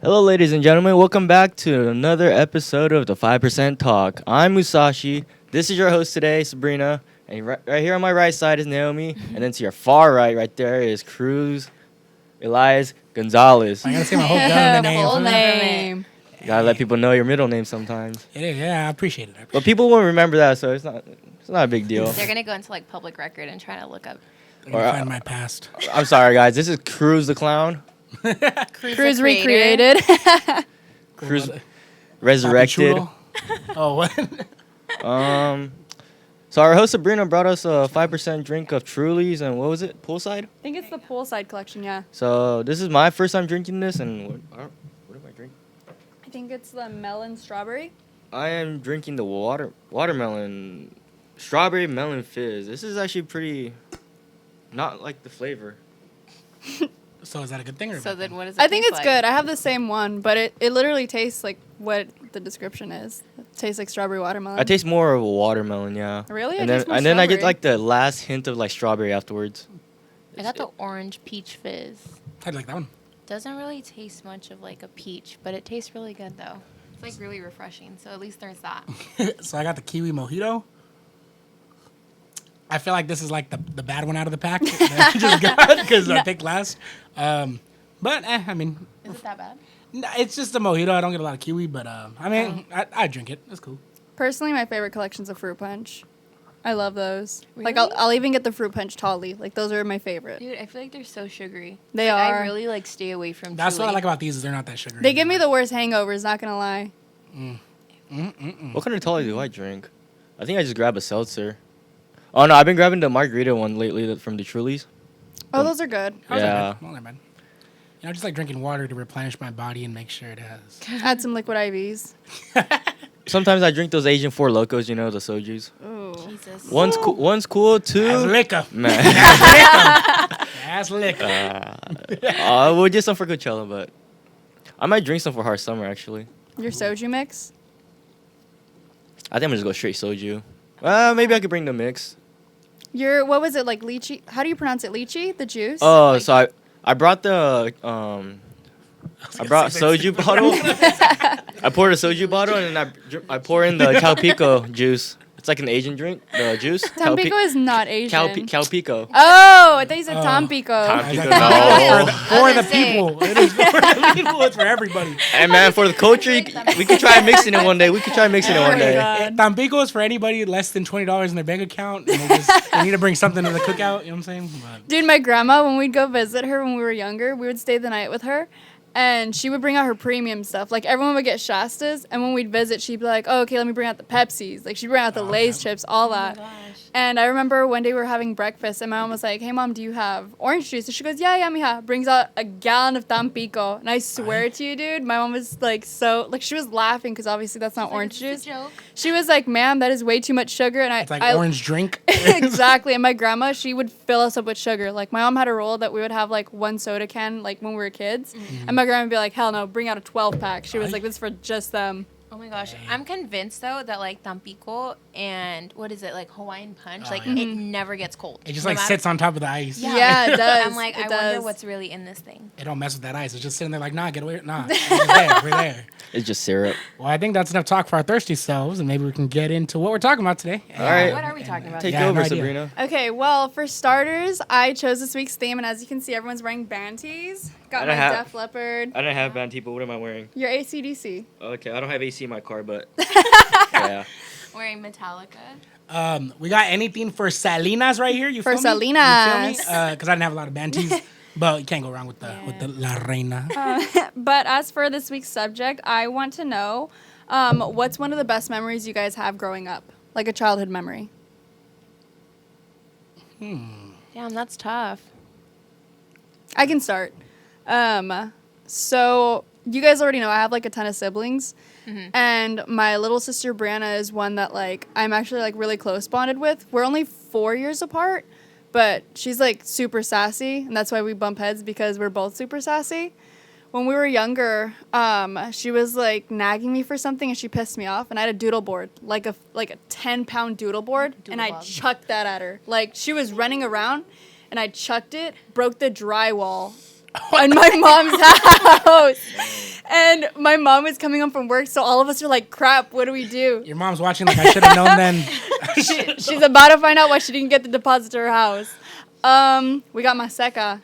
Hello, ladies and gentlemen. Welcome back to another episode of the 5% Talk. I'm Musashi. This is your host today, Sabrina. And right here on my right side is Naomi. And then to your far right there is Cruz, Elias, Gonzalez. I gotta say my whole government name. Full name. You gotta let people know your middle name sometimes. It is, yeah, I appreciate it. But people won't remember that, so it's not a big deal. They're gonna go into like public record and try to look up I'm gonna find my past. I'm sorry, guys. This is Cruz the Clown. Cruz recreated. Cruz resurrected. Oh, what? So our host Sabrina brought us a 5% drink of Trulies and what was it? Poolside? I think it's the poolside collection, yeah. So this is my first time drinking this, and what am I drinking? I think it's the melon strawberry. I am drinking the watermelon, strawberry melon fizz. This is actually pretty, not like the flavor. So is that a good thing or? So then what is it? I think taste it's like? good. I have the same one, but it literally tastes like what the description is. It tastes like strawberry watermelon. I taste more of a watermelon, yeah. Really? And I then taste more and then I get strawberry. like the last hint of like strawberry afterwards. I got the orange peach fizz. I like that one. Doesn't really taste much of like a peach, but it tastes really good though. It's like really refreshing. So at least there's that. So I got the kiwi mojito. I feel like this is like the bad one out of the pack that I just got because I picked last. But I mean, Is it that bad? it's just a mojito. I don't get a lot of kiwi, but I mean, I drink it. It's cool. Personally, my favorite collection's a fruit punch. I love those. Like Really? I'll even get the fruit punch tolly. Like those are my favorite. Dude, I feel like they're so sugary. They Like, are. I really like stay away from. That's what I Truly. like about these is they're not that sugary. They give me the worst hangovers, not gonna lie. What kind of tolly do I drink? I think I just grab a seltzer. Oh no, I've been grabbing the margarita one lately from the Trulies. Oh, those are good. Yeah. Well, never mind. You know, I just like drinking water to replenish my body and make sure it has. Add some liquid IVs. Sometimes I drink those Asian Four Locos, you know, the sojus. Ooh. Jesus. One's cool, That's two. liquor. Man. That's liquor. We'll get some for Coachella, but I might drink some for Hard Summer, actually. Your soju mix? I think I'm just go straight soju. Maybe I could bring the mix. Your, what was it, like lychee? How do you pronounce it? Lychee? The juice? Oh, Like- so I brought the I brought soju bottle. I poured a soju bottle and then I pour in the Calpico juice. It's like an Asian drink, the juice. Tampico is not Asian. Calpico. Oh, I thought you said Tampico. I was Tampico, like, no. For the gonna say. people. It is for the people. It's for everybody. And man, for the culture, we could try mixing it one day. We could try mixing it Oh one my day. God. Tampico is for anybody less than $20 in their bank account. And they need to bring something to the cookout. You know what I'm saying? But Dude, my grandma, when we'd go visit her when we were younger, we would stay the night with her. And she would bring out her premium stuff. Like, everyone would get Shastas. And when we'd visit, she'd be like, oh, okay, let me bring out the Pepsis. Like, she'd bring out the Lay's chips, all that. gosh. And I remember one day we were having breakfast, and my mom was like, hey, Mom, do you have orange juice? And she goes, yeah, mija. Brings out a gallon of Tampico. And I swear to you, dude, my mom was like she was laughing because obviously that's not orange It's juice. a joke. She was like, ma'am, that is way too much sugar. And it's like orange drink. Exactly. And my grandma, she would fill us up with sugar. Like, my mom had a rule that we would have like one soda can, like when we were kids. And my grandma would be like, hell no, bring out a 12-pack. She was like, this is for just them. Oh my gosh. I'm convinced though that like Tampico and what is it, like Hawaiian Punch, like yeah. it never gets cold. It just No like matter- sits on top of the ice. Yeah, it does. I'm like, It I does. wonder what's really in this thing. It don't mess with that ice. It's just sitting there like, nah, get away. Nah, it's just there. We're there. It's just syrup. Well, I think that's enough talk for our thirsty selves, and maybe we can get into what we're talking about today. All right. What are we talking about? Take Yeah, over, no idea. Sabrina. Okay, well, for starters, I chose this week's theme. And as you can see, everyone's wearing band tees. Got I my don't have- Def Leppard. I don't have band but what am I wearing? Your AC/DC. Okay, I don't have AC in my car, but yeah. Wearing Metallica. We got anything for Salinas right here? You For feel me? Salinas. Because I didn't have a lot of banties, but you can't go wrong with the La Reina. But as for this week's subject, I want to know what's one of the best memories you guys have growing up? Like a childhood memory. Damn, that's tough. I can start. So you guys already know I have like a ton of siblings, and my little sister Brianna is one that like I'm actually like really close bonded with. We're only 4 years apart, but she's like super sassy, and that's why we bump heads because we're both super sassy. When we were younger, she was like nagging me for something, and she pissed me off. And I had a doodle board, like a 10-pound doodle board, and I Doodle bob. chucked that at her. Like she was running around, and I chucked it, broke the drywall in my mom's house. And my mom was coming home from work, so all of us are like, crap, what do we do? Your mom's watching like I should have known then. She's about to find out why she didn't get the deposit to her house. We got Maseca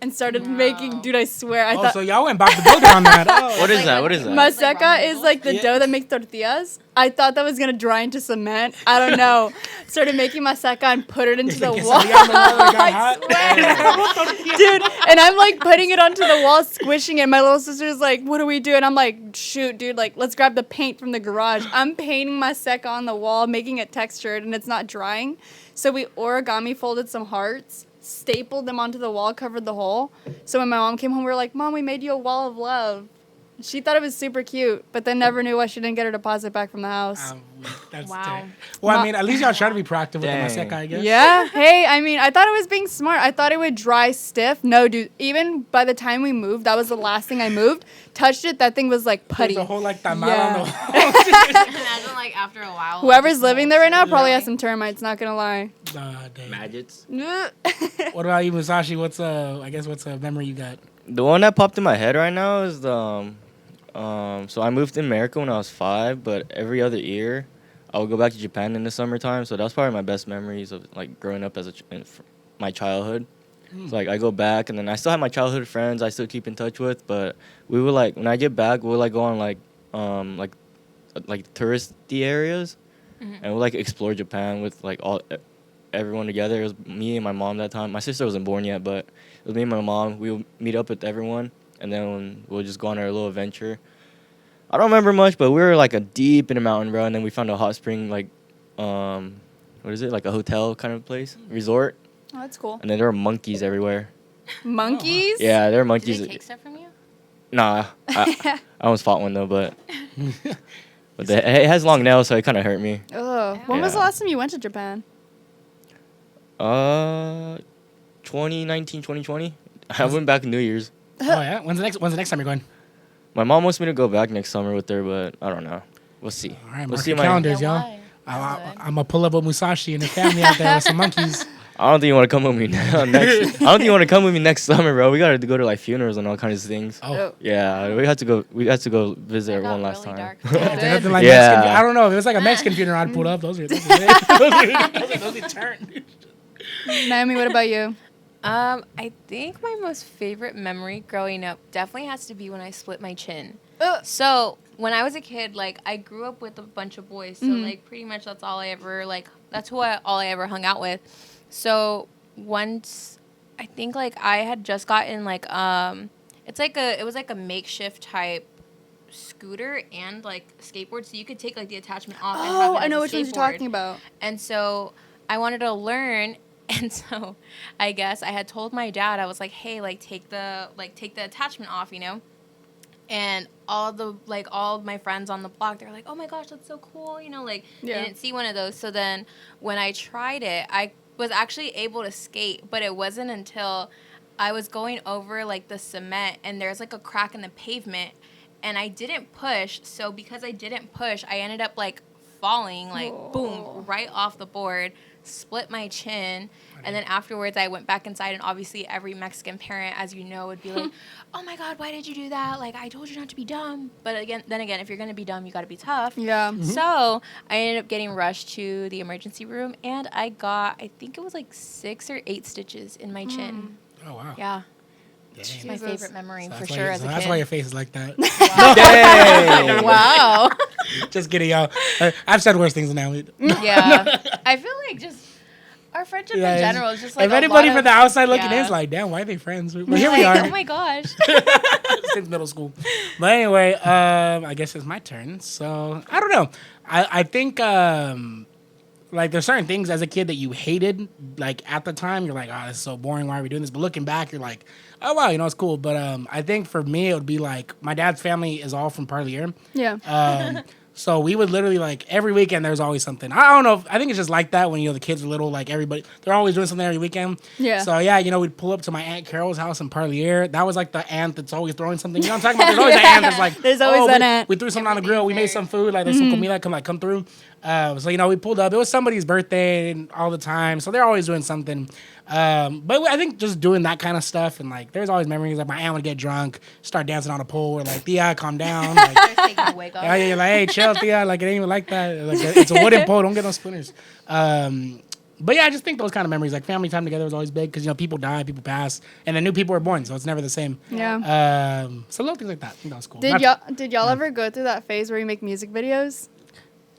and started making, dude, I swear. I thought So y'all went back to building on that. Oh. What is that? What is that? Maseca is like the dough that makes tortillas. I thought that was going to dry into cement. I don't know. Started making Maseca and put it into the wall. Dude, and I'm like putting it onto the wall, squishing it. My little sister's like, what do we do? And I'm like, shoot, dude, like, let's grab the paint from the garage. I'm painting Maseca on the wall, making it textured, and it's not drying. So we origami folded some hearts, stapled them onto the wall, covered the hole. So when my mom came home, we were like, Mom, we made you a wall of love. She thought it was super cute, but then never knew why she didn't get her deposit back from the house. That's Wow. terrible. Well, I mean, at least y'all try to be proactive with the Maseca, I guess. Yeah. Hey, I mean, I thought it was being smart. I thought it would dry stiff. No, dude. Even by the time we moved, that was the last thing I moved. Touched it, that thing was like putty. There's a whole like tamal Yeah. on the wall. Imagine like after a while. Whoever's living there right now probably has some termites. Not gonna lie. Dang. Maggots. What about you, Musashi? What's a memory you got? The one that popped in my head right now is the so I moved to America when I was 5, but every other year I would go back to Japan in the summertime. So that's probably my best memories of like growing up as my childhood. So like I go back and then I still have my childhood friends I still keep in touch with, but we would like when I get back we'll like go on like touristy areas and we'll like explore Japan with like everyone together. It was me and my mom that time. My sister wasn't born yet, but it was me and my mom. We would meet up with everyone. And then we'll just go on our little adventure. I don't remember much, but we were like a deep in a mountain, bro. And then we found a hot spring, like, what is it? Like a hotel kind of place, resort. Oh, that's cool. And then there were monkeys everywhere. Monkeys? Yeah, there were Did monkeys. they take stuff from you? Nah, I almost fought one though, but it has long nails, so it kind of hurt me. Ugh. When was the Yeah. last time you went to Japan? 2019, 2020. I went back New Year's. Oh yeah. When's the next time you're going? My mom wants me to go back next summer with her, but I don't know. We'll see. All right, We'll mark see. your calendars, y'all. why? I'm gonna pull up with Musashi and the family out there with some monkeys. I don't think you want to come with me next. I don't think you want to come with me next summer, bro. We gotta go to like funerals and all kinds of things. Oh. Yeah, we had to go. We had to go visit It her got one last really time. dark. They're nothing like Yeah. Mexican. I don't know. If it was like a Mexican funeral, I'd pull up. Those are those turn. Naomi, what about you? I think my most favorite memory growing up definitely has to be when I split my chin. So when I was a kid, like I grew up with a bunch of boys, so like pretty much that's all I ever all I ever hung out with. So once I think like I had just gotten like it was like a makeshift type scooter and like skateboard, so you could take like the attachment off. And have Oh, it I as know a which ones you're skateboard. talking about. And so I wanted to learn. And so I guess I had told my dad, I was like, hey, take the attachment off, you know? And all of my friends on the block, they're like, oh my gosh, that's so cool, you know, they didn't see one of those. So then when I tried it, I was actually able to skate, but it wasn't until I was going over like the cement and there's like a crack in the pavement and I didn't push. So because I didn't push, I ended up like falling boom, right off the board, split my chin, and then afterwards I went back inside, and obviously every Mexican parent, as you know, would be like, oh my god, why did you do that? Like, I told you not to be dumb. But then again, if you're gonna be dumb, you gotta be tough. Yeah. So I ended up getting rushed to the emergency room, and I think it was like 6 or 8 stitches in my chin. Oh wow. Yeah. Dang. It's my Jesus. favorite memory So for sure as a that's kid. why your face is like that. Dang. Wow. Just kidding, y'all. I've said worse things now. Yeah. I feel like just our friendship Yeah, in it's- general is just like if a anybody lot from of- the outside looking in yeah. is like, damn, why are they friends? But here we Like, are. Oh my gosh. Since middle school. But anyway, I guess it's my turn. So I don't know. I think like there's certain things as a kid that you hated. Like at the time, you're like, oh, this is so boring. Why are we doing this? But looking back, you're like, oh wow, you know, it's cool. But I think for me, it would be like my dad's family is all from Parlier. Yeah. So we would literally like every weekend there's always something. I don't know. I think it's just like that when the kids are little. Like everybody, they're always doing something every weekend. Yeah. So yeah, we'd pull up to my aunt Carol's house in Parlier. That was like the aunt that's always throwing something. You know what I'm talking about? There's always an aunt that's like, There's always oh, an we, aunt. we threw something on the grill. We made some food. Like there's some comida. Come through. So, you know, we pulled up. It was somebody's birthday all the time. So they're always doing something. But I think just doing that kind of stuff. And, like, there's always memories. Like, my aunt would get drunk, start dancing on a pole. We're like, Thea, calm down. Like, Just taking a wake up. yeah, you're like, hey, chill, Thea. Like, it ain't even like that. Like, it's a wooden pole. Don't get no splinters. But yeah, I just think those kind of memories, like family time together was always big because, you know, people die, people pass, and then new people are born, so it's never the same. Yeah. So little things like that. I think that was cool. Did y'all ever go through that phase where you make music videos?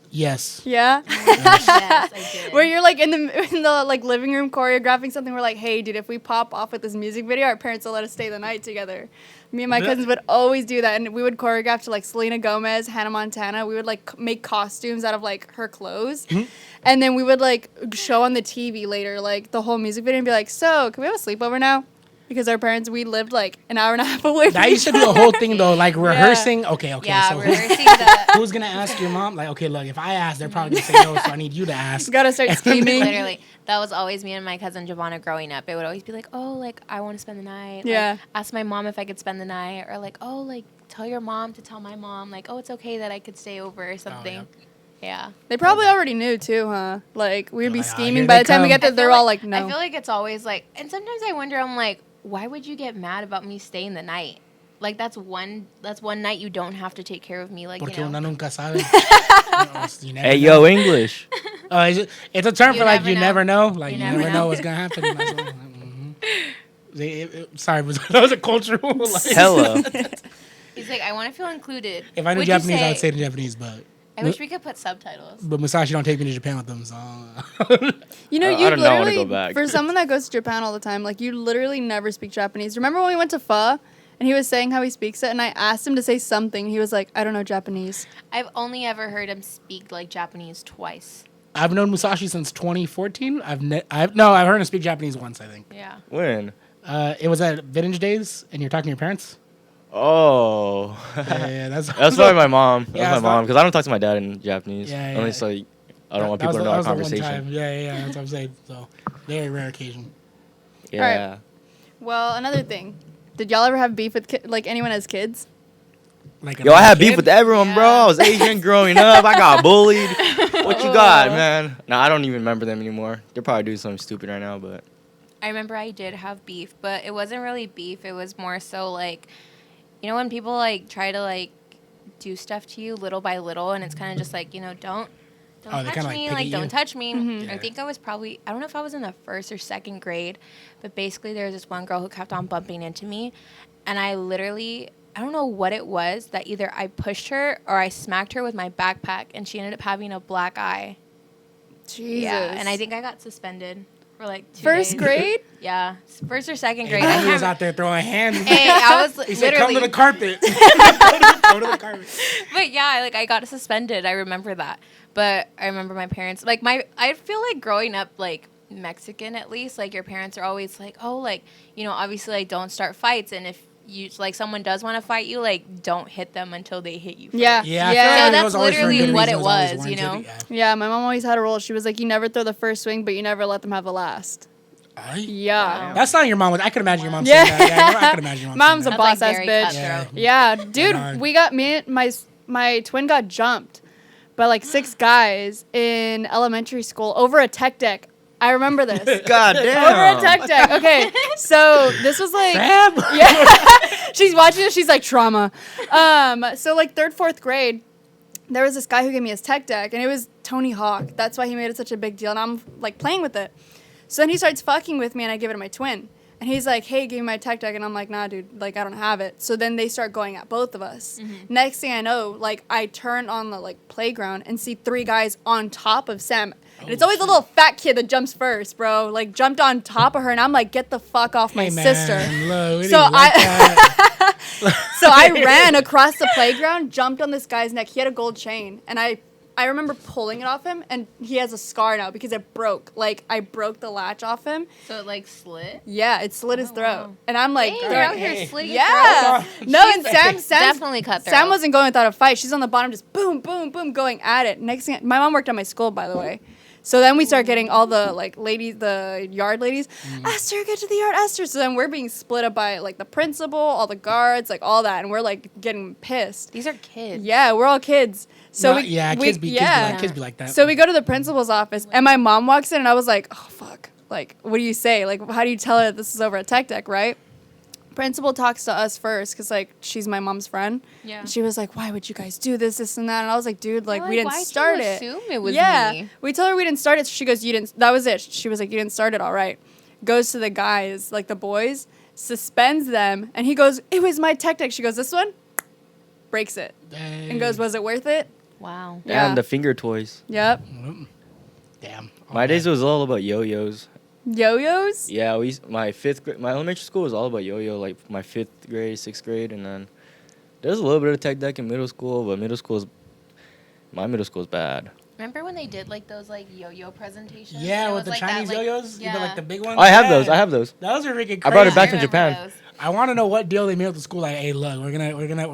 Yes. Yeah. Yes, I did. Where you're like in the like living room choreographing something. We're like, hey, dude, if we pop off with this music video, our parents will let us stay the night together. Me and my cousins would always do that, and we would choreograph to like Selena Gomez, Hannah Montana. We would like make costumes out of like her clothes, and then we would like show on the TV later like the whole music video and be like, so can we have a sleepover now? Because our parents, we lived like an hour and a half away from I used to do a whole thing though, like rehearsing. Okay. Yeah, So rehearsing the. who's gonna ask your mom? Like, okay, look, if I ask, they're probably gonna say no, so I need you to ask. Gotta start scheming. Literally, that was always me and my cousin Giovanna growing up. It would always be like, oh, like, I want to spend the night. Yeah. Like, ask my mom if I could spend the night. Or like, oh, like, tell your mom to tell my mom. Like, oh, it's okay that I could stay over or something. Yeah. They probably already knew too, huh? Like we'd be Like, scheming. here By they the time we come. get there, they're all like, I no. feel like it's always like, and sometimes I wonder, I'm like, why would you get mad about me staying the night? Like, that's one night you don't have to take care of me. Like, Porque you know. uno nunca sabe. You never Hey, know. yo, English. It's a term You for like never you know. never know. Like You you never never know know. what's gonna happen. Sorry, that was a cultural. Like, Hello. He's like, I want to feel included. if I knew What'd you Japanese, I say? would say it in Japanese, but I wish we could put subtitles. Musashi don't take me to Japan with them, so. You know, I you don't know, I wanna literally, go back. for someone that goes to Japan all the time, like, you literally never speak Japanese. Remember when we went to Pho, and he was saying how he speaks it, and I asked him to say something. He was like, I don't know Japanese. I've only ever heard him speak like Japanese twice. I've known Musashi since 2014. I've heard him speak Japanese once, I think. Yeah. When? It was at Vintage Days, and you're talking to your parents. Oh. Yeah, that's That's probably my mom. That's Yeah, my it's mom. not- Because I don't talk to my dad in Japanese. Yeah, Only yeah. so I don't want That people to was know the- our that was the one conversation. time. Yeah, that's what I'm saying. So, very rare occasion. Yeah. Alright. Well, another thing. Did y'all ever have beef with like anyone as kids? Like Yo, I had beef kid? with everyone, bro. Yeah. I was Asian growing up. I got bullied. What you got, man? No, I don't even remember them anymore. They're probably doing something stupid right now, but I remember I did have beef, but it wasn't really beef. It was more so like, you know, when people like try to like do stuff to you little by little, and it's kind of just like, you know, don't Oh, they touch kinda, like, me, pick like at don't you? touch me. Yeah. I think I was probably, I don't know if I was in the first or second grade, but basically there was this one girl who kept on bumping into me, and I literally, I don't know what it was that either I pushed her or I smacked her with my backpack, and she ended up having a black eye. Jesus. Yeah, and I think I got suspended for like 2 First days. grade? Yeah, first or second Hey, grade. man, I he was can't- out there throwing hands. Hey, I was He said, "Come literally, to the carpet." Go to the carpet. but yeah, like I got suspended. I remember that. But I remember my parents, like I feel like growing up, like Mexican at least, like your parents are always like, oh, like, you know, obviously like don't start fights. And if you, like someone does want to fight you, like don't hit them until they hit you first. Yeah. Yeah, I Yeah. feel like So it that's was always for a literally good what reason. it always was, you warranted. know? Yeah. Yeah, my mom always had a rule. She was like, you never throw the first swing, but you never let them have the last. Aye. Yeah. That's not your mom. I could imagine your mom Yeah. saying that. Yeah, I could imagine your mom Mom's saying a that. That's, like, boss-ass very bitch. cutthroat. Yeah, dude, Darn. we got my twin got jumped by like 6 guys in elementary school over a tech deck. I remember this. God Over a damn. tech deck. Okay, so this was like Sam? yeah. She's watching it. She's like trauma. So like 3rd, 4th grade, there was this guy who gave me his tech deck, and it was Tony Hawk. That's why he made it such a big deal, and I'm like playing with it. So then he starts fucking with me, and I give it to my twin. And he's like, hey, give me my tech deck. And I'm like, nah, dude, like, I don't have it. So then they start going at both of us. Next thing I know, like, I turn on the, like, playground and see 3 guys on top of Sam. And it's always the little fat kid that jumps first, bro. Like, jumped on top of her. And I'm like, get the fuck off my Hey, man, sister. look, we So didn't like that. So I ran across the playground, jumped on this guy's neck. He had a gold chain. And I remember pulling it off him. And he has a scar now because it broke. Like, I broke the latch off him. So it like slit. Yeah, it slit his Oh, throat. wow. And I'm like, Dang, "Girl, you're out hey. here slitting yeah. throats. No, and Sam's Definitely cutthroat. Sam wasn't going without a fight. She's on the bottom just boom, boom, boom going at it. Next thing, my mom worked at my school, by the way. So then we start getting all the like ladies, the yard ladies, Esther, get to the yard, Esther. So then we're being split up by like the principal, all the guards, like all that, and we're like getting pissed. These are kids. Yeah, we're all kids. So No, kids be like that. So we go to the principal's office, and my mom walks in, and I was like, oh fuck, like what do you say? Like how do you tell her this is over at Tech Deck, right? Principal talks to us first because like she's my mom's friend. Yeah. And she was like, "Why would you guys do this, and that?" And I was like, "Dude, like Well, we didn't why'd you start it." assume it was yeah, me? we told her we didn't start it. So she goes, "You didn't." That was it. She was like, "You didn't start it, all right." Goes to the guys, like the boys, suspends them, and he goes, "It was my Tech Deck." She goes, "This one," breaks it, and goes, "Was it worth it?" Wow. Yeah. And the finger toys. Yep. Damn. My days was all about yo-yos. Yo-yos. Yeah, my elementary school was all about yo-yo, like my 5th grade, 6th grade, and then there's a little bit of Tech Deck in middle school, but my middle school is bad. Remember when they did like those like yo-yo presentations? Yeah, And it with was, the like, Chinese that, like, yo-yos, Yeah. you know, like the big ones. I have Yeah. those. I have those. Those are freaking crazy. I brought it back from remember Japan. those. I want to know what deal they made with the school. Like, hey, look, we're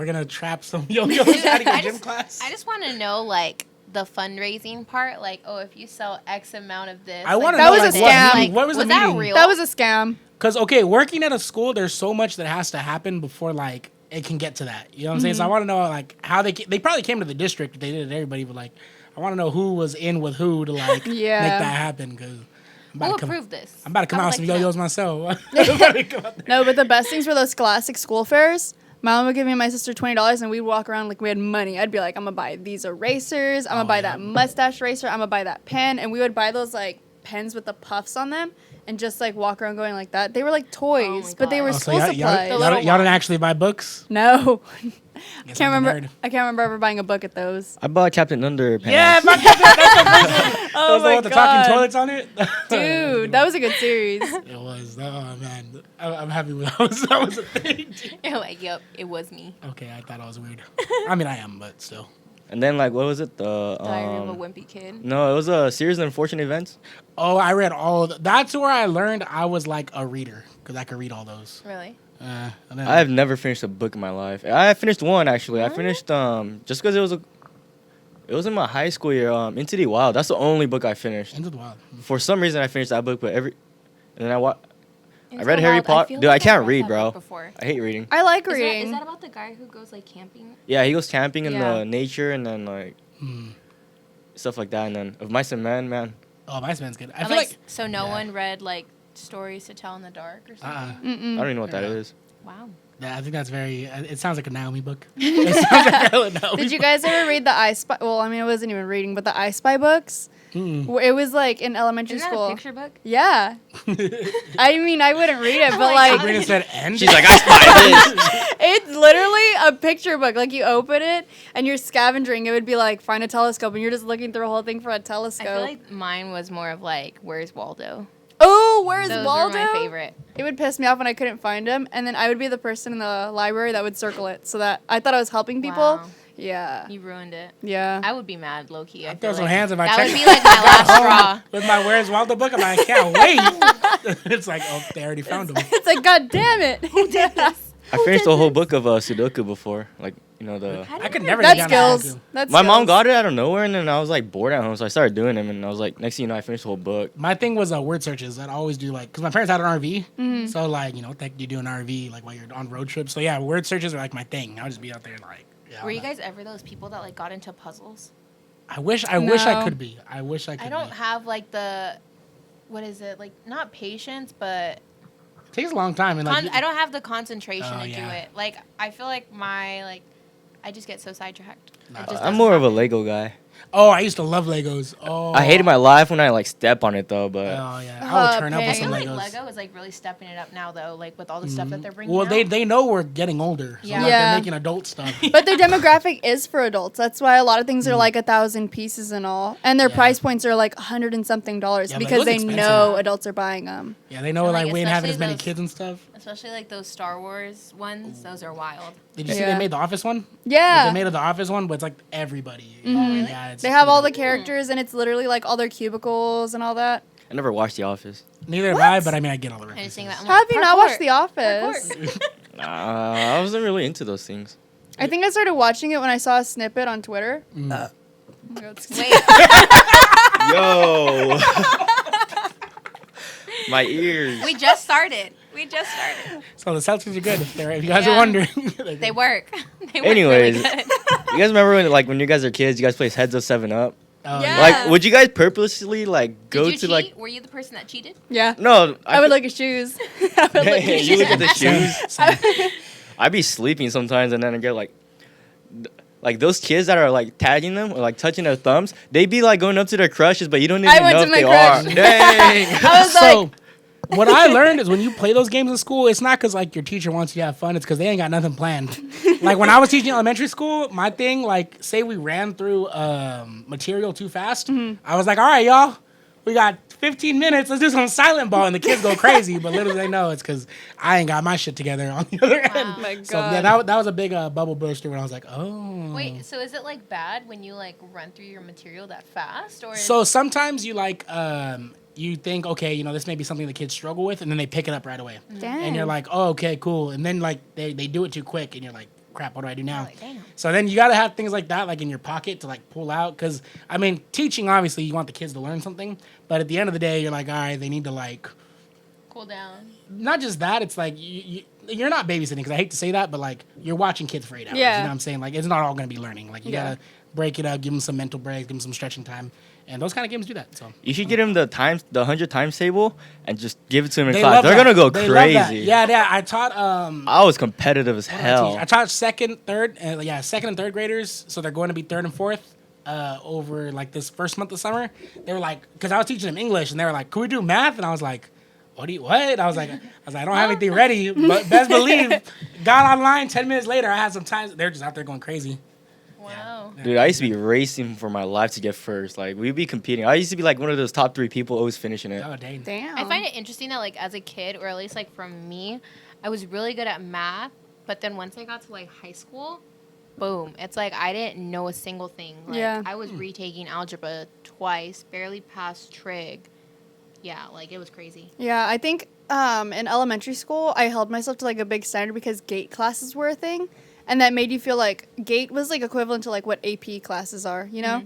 gonna trap some yo-yos out of your gym class. I just want to know like the fundraising part. Like, oh, if you sell X amount of this, I like, want to That know was a like, scam. Like, what was the that meeting? real? That was a scam. Because okay, working at a school, there's so much that has to happen before like it can get to that. You know what I'm saying? So I want to know like how they probably came to the district. They did it to everybody, but like I want to know who was in with who to like Yeah. make that happen. Because Who approved this? I'm about to come I out would with some like to yo-yos know. myself. I'm about to come out there. No, but the best things were those classic school fairs. My mom would give me and my sister $20, and we'd walk around like we had money. I'd be like, I'm gonna buy these erasers. I'm gonna buy that mustache eraser. I'm gonna buy that pen, and we would buy those like pens with the puffs on them, and just like walk around going like that. They were like toys, my but they God. were Oh, so school supplies. y'all didn't actually buy books? No, Guess can't I'm a remember. nerd. I can't remember ever buying a book at those. I bought Captain Underpants. Yeah, that's the first one. Oh Was the one with the talking toilets on it? Dude, that was a good series. It was. Oh man, I'm happy with that was a thing. You're like, yep, it was me. Okay, I thought I was weird. I mean, I am, but still. And then like what was it? The Diary of a Wimpy Kid. no, it was a series of unfortunate events. Oh, I read all. That's where I learned I was like a reader because I could read all those. Really? And then, I've never finished a book in my life. I finished one actually. I finished just because it was in my high school year. Into the Wild. That's the only book I finished. Into the Wild. For some reason, I finished that book, but and then I Into read the Harry Wild, Potter. feel Dude, I like can't I've read, that bro. book before. I hate reading. I like Is reading. that about the guy who goes like camping? Yeah, he goes camping in Yeah. the nature and then like stuff like that. And then of Mice and Men, man. Oh, Mice Man's good. I And, feel like. so no yeah. one read like stories to tell in the dark or something. I don't even know what that Yeah. is. Wow. Yeah, I think that's very. It sounds like a Naomi book. It sounds like a Naomi Did you book. guys ever read the I Spy? Well, I mean, I wasn't even reading, but the I Spy books. It was like in elementary Isn't that school. a picture book? Yeah. I mean, I wouldn't read it, but like, Sabrina said, "End." She's like, I spy this. it's literally a picture book. Like you open it and you're scavenging. It would be like find a telescope, and you're just looking through a whole thing for a I telescope. feel like mine was more of like, where's Waldo? Oh, where's Those Waldo? were my favorite. It would piss me off when I couldn't find him, and then I would be the person in the library that would circle it, so that I thought I was helping people. Wow. Yeah. You ruined it. Yeah. I would be mad, low key. I throw feel some like hands if I that check would it. be like my last straw. With my Where's Waldo book, I'm like, I can't wait. It's like, oh, they already found him. It's like, God damn it. Who did this? I finished the whole book of Sudoku before. Like, you know, the. I could never That's get down to skills. Sudoku. That's My mom skills. got it out of nowhere, and then I was like bored at home, so I started doing them, and I was like, next thing you know, I finished the whole book. My thing was word searches. I'd always do like, because my parents had an RV. So like, you know, what the heck do you do an RV like while you're on road trips? So yeah, word searches are like my thing. I would just be out there like, yeah. Were you guys ever those people that like got into puzzles? I wish I No. could be. I wish I could I don't be. have like the, what is it? Like not patience, but It takes a long time. And like, I don't have the concentration Oh, to yeah. do it. Like I feel like I just get so sidetracked. It just I'm doesn't more of a happen. Lego guy. oh, I used to love Legos. Oh. I hated my life when I like step on it though, but Oh yeah, I would turn up pain. with I some feel like Legos. Lego is like really stepping it up now though, like with all the stuff that they're bringing Well, out. they know we're getting older. So Yeah. like, Yeah. they're making adult stuff. But their demographic is for adults. That's why a lot of things are like 1,000 pieces and all. And their Yeah. price points are like $100 and something Yeah, but because those they expensive. know adults are buying them. Yeah, they know And, like like, we ain't having as especially many those- kids and stuff. Especially like those Star Wars ones, those are wild. Did you see Yeah. they made the Office one? Like, Yeah. they made the Office one, but it's like everybody. really? Yeah, it's They have all the pretty characters and it's literally like all their cubicles and all that. I never watched The Office. dope. Neither have I, but I mean I get all the I just references. think that I'm How have you not watched parkour. The Office? Parkour. I wasn't really into those things. I think I started watching it when I saw a snippet on Twitter. Oh my God, Wait. Yo. My ears. We just started. So the Celtics are good. If you guys Yeah. are wondering, They work. They work Anyways, really good. you guys remember when you guys are kids, you guys play Heads Up 7 Up? Oh, Yeah. Like, would you guys purposely go Did you to cheat? Were you the person that cheated? Yeah. No, I would look at shoes. I would look at Hey, shoes. you look at the shoes. Same. I'd be sleeping sometimes, and then I get like those kids that are like tagging them or like touching their thumbs. They be like going up to their crushes, but you don't even I went know to if my they crush. are. Dang. I was So, like, what I learned is when you play those games in school, it's not because like your teacher wants you to have fun. It's because they ain't got nothing planned. Like when I was teaching elementary school, my thing, like say we ran through material too fast, I was like, all right, y'all, we got 15 minutes. Let's do some silent ball, and the kids go crazy. But little do they know it's because I ain't got my shit together on the other end. Wow. my God. So yeah, that was a big bubble burster when I was like, oh. Wait, so is it like bad when you like run through your material that fast, or? So sometimes you like you think, okay, this may be something the kids struggle with, and then they pick it up right away. Dang. And you're like, oh, okay, cool. And then like they do it too quick, and you're like, crap, what do I do now? Like, damn. So then you gotta have things like that, like in your pocket to like pull out, because I mean, teaching obviously you want the kids to learn something, but at the end of the day, you're like, all right, they need to like, Cool down. not just that, it's like you're not babysitting, because I hate to say that, but like you're watching kids for 8 hours. Yeah. You know what I'm saying? Like it's not all gonna be learning. Like you Yeah. gotta break it up, give them some mental breaks, give them some stretching time, and those kind of games do that. So. You should get them the 100 times table and just give it to them in They class. love They're that. gonna go They love that. crazy. Yeah. I taught. I was competitive as what did I hell. teach? I taught second and third graders. So they're going to be third and fourth over like this first month of summer. They were like, because I was teaching them English, and they were like, "Can we do math?" And I was like, what? I was like, I don't have anything ready. But best believe, got online. 10 minutes later, I had some time. They're just out there going crazy. Wow. Dude, I used to be racing for my life to get first. Like, we'd be competing. I used to be like one of those top 3 people always finishing it. Oh dang. damn. I find it interesting that like as a kid, or at least like from me, I was really good at math, but then once I got to like high school, boom, it's like I didn't know a single thing. Like Yeah. I was retaking algebra twice, barely passed trig. Yeah, like it was crazy. Yeah, I think in elementary school, I held myself to like a big standard because GATE classes were a thing. And that made you feel like GATE was like equivalent to like what AP classes are, you know?